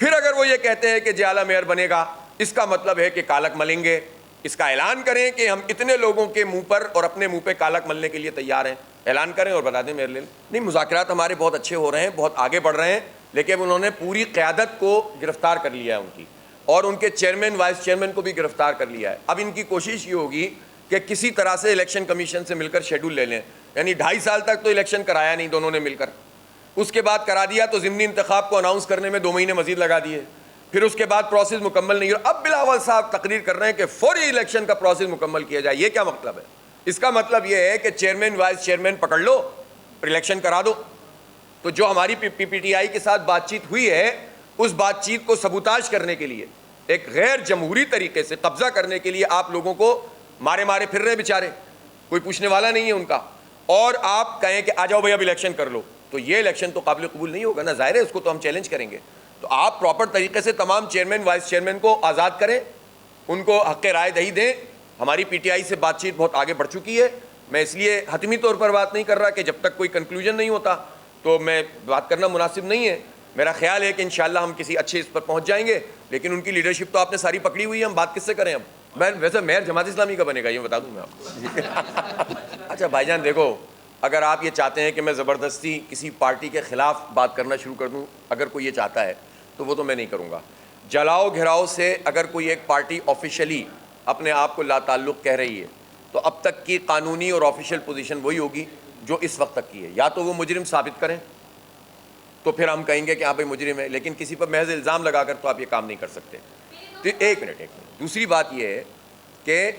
پھر اگر وہ یہ کہتے ہیں کہ جیالہ میئر بنے گا, اس کا مطلب ہے کہ کالک ملیں گے. اس کا اعلان کریں کہ ہم اتنے لوگوں کے منہ پر اور اپنے منہ پہ کالک ملنے کے لیے تیار ہیں, اعلان کریں اور بتا دیں میئر لے لیں. نہیں, مذاکرات ہمارے بہت اچھے ہو رہے ہیں, بہت آگے بڑھ رہے ہیں, لیکن انہوں نے پوری قیادت کو گرفتار کر لیا ہے ان کی, اور ان کے چیئرمین وائس چیئرمین کو بھی گرفتار کر لیا ہے. اب ان کی کوشش یہ ہوگی کہ کسی طرح سے الیکشن کمیشن سے مل کر شیڈول لے لیں. یعنی 2.5 سال تک تو الیکشن کرایا نہیں دونوں نے مل کر, اس کے بعد کرا دیا تو ضمنی انتخاب کو اناؤنس کرنے میں 2 مہینے مزید لگا دیے. پھر اس کے بعد پروسیس مکمل نہیں ہو. اب بلاول صاحب تقریر کر رہے ہیں کہ فوری الیکشن کا پروسیس مکمل کیا جائے. یہ کیا مطلب ہے؟ اس کا مطلب یہ ہے کہ چیئرمین وائس چیئرمین پکڑ لو, الیکشن کرا دو. تو جو ہماری پی پی ٹی آئی کے ساتھ بات چیت ہوئی ہے, اس بات چیت کو سبوتاژ کرنے کے لیے, ایک غیر جمہوری طریقے سے قبضہ کرنے کے لیے آپ لوگوں کو مارے مارے پھر رہے بیچارے, کوئی پوچھنے والا نہیں ہے ان کا, اور آپ کہیں کہ آ جاؤ بھائی اب الیکشن کر لو, تو یہ الیکشن تو قابل قبول نہیں ہوگا نا, ظاہر ہے اس کو تو ہم چیلنج کریں گے. تو آپ پراپر طریقے سے تمام چیئرمین وائس چیئرمین کو آزاد کریں, ان کو حق رائے دہی دیں. ہماری پی ٹی آئی سے بات چیت بہت آگے بڑھ چکی ہے. میں اس لیے حتمی طور پر بات نہیں کر رہا کہ جب تک کوئی کنکلوژن نہیں ہوتا تو میں بات کرنا مناسب نہیں ہے. میرا خیال ہے کہ انشاءاللہ ہم کسی اچھے اس پر پہنچ جائیں گے, لیکن ان کی لیڈرشپ تو آپ نے ساری پکڑی ہوئی ہے, ہم بات کس سے کریں؟ اب میں ویسے میئر جماعت اسلامی کا بنے گا یہ بتا دوں میں آپ کو. اچھا بھائی جان دیکھو, اگر آپ یہ چاہتے ہیں کہ میں زبردستی کسی پارٹی کے خلاف بات کرنا شروع کر دوں, اگر کوئی یہ چاہتا ہے تو وہ تو میں نہیں کروں گا. جلاؤ گھراؤ سے اگر کوئی ایک پارٹی آفیشلی اپنے آپ کو لا تعلق کہہ رہی ہے تو اب تک کی قانونی اور آفیشیل پوزیشن وہی ہوگی جو اس وقت تک کی ہے. یا تو وہ مجرم ثابت کریں تو پھر ہم کہیں گے کہ ہاں بھائی مجرم ہے, لیکن کسی پر محض الزام لگا کر تو آپ یہ کام نہیں کر سکتے. تو ایک منٹ. دوسری بات یہ ہے کہ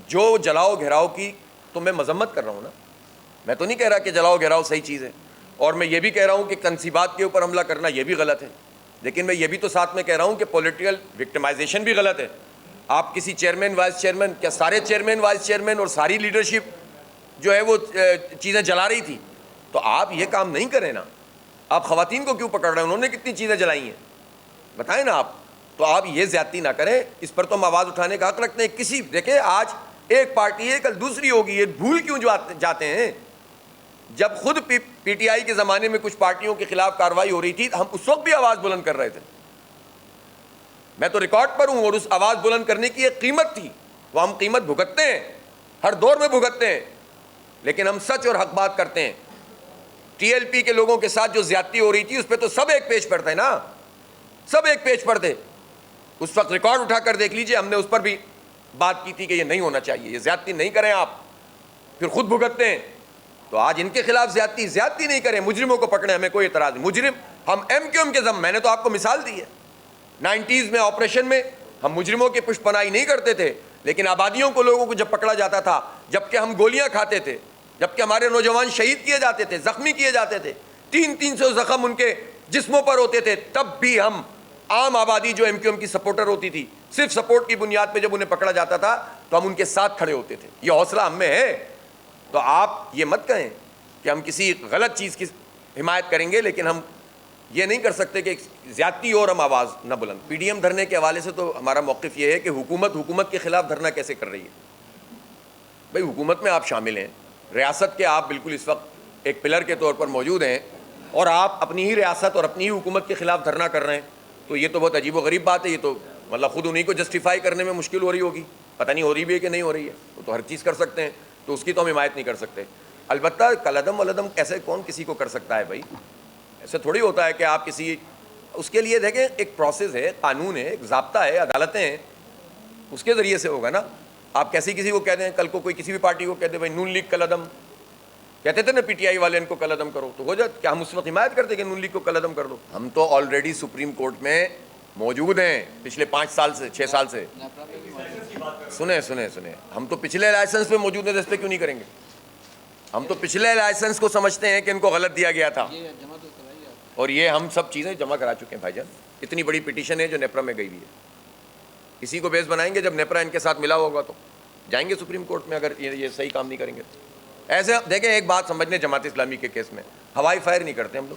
جو جلاؤ گھراؤ کی تو میں مذمت کر رہا ہوں نا, میں تو نہیں کہہ رہا کہ جلاؤ گھراؤ صحیح چیز ہے, اور میں یہ بھی کہہ رہا ہوں کہ تنصیبات کے اوپر حملہ کرنا یہ بھی غلط ہے, لیکن میں یہ بھی تو ساتھ میں کہہ رہا ہوں کہ پولیٹیکل وکٹمائزیشن بھی غلط ہے. آپ کسی چیئرمین وائس چیئرمین, کیا سارے چیئرمین وائس چیئرمین اور ساری لیڈرشپ جو ہے وہ چیزیں جلا رہی تھی, تو آپ یہ کام نہیں کریں نا. آپ خواتین کو کیوں پکڑ رہے ہیں؟ انہوں نے کتنی چیزیں جلائی ہیں بتائیں نا آپ. تو آپ یہ زیادتی نہ کریں, اس پر تو ہم آواز اٹھانے کا حق رکھتے ہیں. کسی دیکھیں آج ایک پارٹی ہے کل دوسری ہوگی, یہ بھول کیوں جو جاتے ہیں؟ جب خود پی ٹی آئی کے زمانے میں کچھ پارٹیوں کے خلاف کارروائی ہو رہی تھی ہم اس وقت بھی آواز بلند کر رہے تھے. میں تو ریکارڈ پر ہوں, اور اس آواز بلند کرنے کی ایک قیمت تھی, وہ ہم قیمت بھگتتے ہیں, ہر دور میں بھگتتے ہیں, لیکن ہم سچ اور حق بات کرتے ہیں. ٹی ایل پی کے لوگوں کے ساتھ جو زیادتی ہو رہی تھی اس پہ تو سب ایک پیج پر تھے نا, سب ایک پیج پر تھے. اس وقت ریکارڈ اٹھا کر دیکھ لیجئے, ہم نے اس پر بھی بات کی تھی کہ یہ نہیں ہونا چاہیے, یہ زیادتی نہیں کریں آپ, پھر خود بھگتتے ہیں. تو آج ان کے خلاف زیادتی نہیں کریں, مجرموں کو پکڑیں, ہمیں کوئی اعتراض نہیں. مجرم ہم ایم کیو ایم کے میں نے تو آپ کو مثال دی ہے, 90s میں آپریشن میں ہم مجرموں کی پشت پناہی نہیں کرتے تھے, لیکن آبادیوں کو لوگوں کو جب پکڑا جاتا تھا, جبکہ ہم گولیاں کھاتے تھے, جبکہ ہمارے نوجوان شہید کیے جاتے تھے, زخمی کیے جاتے تھے, 300 زخم ان کے جسموں پر ہوتے تھے, تب بھی ہم عام آبادی جو ایم کیو ایم کی سپورٹر ہوتی تھی, صرف سپورٹ کی بنیاد پہ جب انہیں پکڑا جاتا تھا تو ہم ان کے ساتھ کھڑے ہوتے تھے. یہ حوصلہ ہم میں ہے. تو آپ یہ مت کہیں کہ ہم کسی غلط چیز کی حمایت کریں گے, لیکن ہم یہ نہیں کر سکتے کہ زیادتی اور ہم آواز نہ بلند. پی ڈی ایم دھرنے کے حوالے سے تو ہمارا موقف یہ ہے کہ حکومت کے خلاف دھرنا کیسے کر رہی ہے؟ بھائی حکومت میں آپ شامل ہیں, ریاست کے آپ بالکل اس وقت ایک پلر کے طور پر موجود ہیں, اور آپ اپنی ہی ریاست اور اپنی ہی حکومت کے خلاف دھرنا کر رہے ہیں, تو یہ تو بہت عجیب و غریب بات ہے. یہ تو مطلب خود انہیں کو جسٹیفائی کرنے میں مشکل ہو رہی ہوگی. پتہ نہیں ہو رہی بھی ہے کہ نہیں ہو رہی ہے, وہ تو ہر چیز کر سکتے ہیں, تو اس کی تو ہم حمایت نہیں کر سکتے. البتہ کلعدم ولدم ایسے کون کسی کو کر سکتا ہے بھائی, ایسے تھوڑی ہوتا ہے کہ آپ کسی, اس کے لیے دیکھیں ایک پروسیس ہے, قانون ہے, ایک ضابطہ ہے, عدالتیں ہیں, اس کے ذریعے سے ہوگا نا. آپ کیسی کسی کو کہہ دیں, کل کو کوئی کسی بھی پارٹی کو کہہ دے بھائی نون لیگ کلعدم, کہتے تھے نا پی ٹی آئی والے ان کو کلعدم کرو, تو ہو جاتا, کیا ہم اس وقت حمایت کرتے کہ نون لیگ کو کلعدم کر دو؟ ہم تو آلریڈی سپریم کورٹ میں موجود ہیں پچھلے 5 سال سے 6 سال سے. سنیں, ہم تو پچھلے لائسنس پہ موجود ہیں, تو اس پہ کیوں نہیں کریں گے؟ ہم تو پچھلے لائسنس کو سمجھتے ہیں کہ ان کو غلط دیا گیا تھا, اور یہ ہم سب چیزیں جمع کرا چکے ہیں بھائی جان. اتنی بڑی پٹیشن ہے جو نیپرا میں گئی ہوئی ہے. اسی کو بیس بنائیں گے, جب نیپرا ان کے ساتھ ملا ہوگا تو جائیں گے سپریم کورٹ میں, اگر یہ صحیح کام نہیں کریں گے. ایسے دیکھیں, ایک بات سمجھنے, جماعت اسلامی کے کیس میں ہوائی فائر نہیں کرتے ہم لوگ.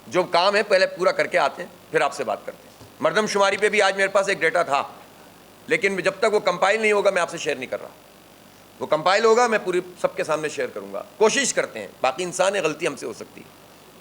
جو کام ہے پہلے پورا کر کے آتے ہیں, پھر آپ سے بات کرتے ہیں. مردم شماری پہ بھی آج میرے پاس ایک ڈیٹا تھا, لیکن جب تک وہ کمپائل نہیں ہوگا میں آپ سے شیئر نہیں کر رہا. وہ کمپائل ہوگا میں پوری سب کے سامنے شیئر کروں گا. کوشش کرتے ہیں, باقی انسان ہے, غلطی ہم سے ہو سکتی ہے.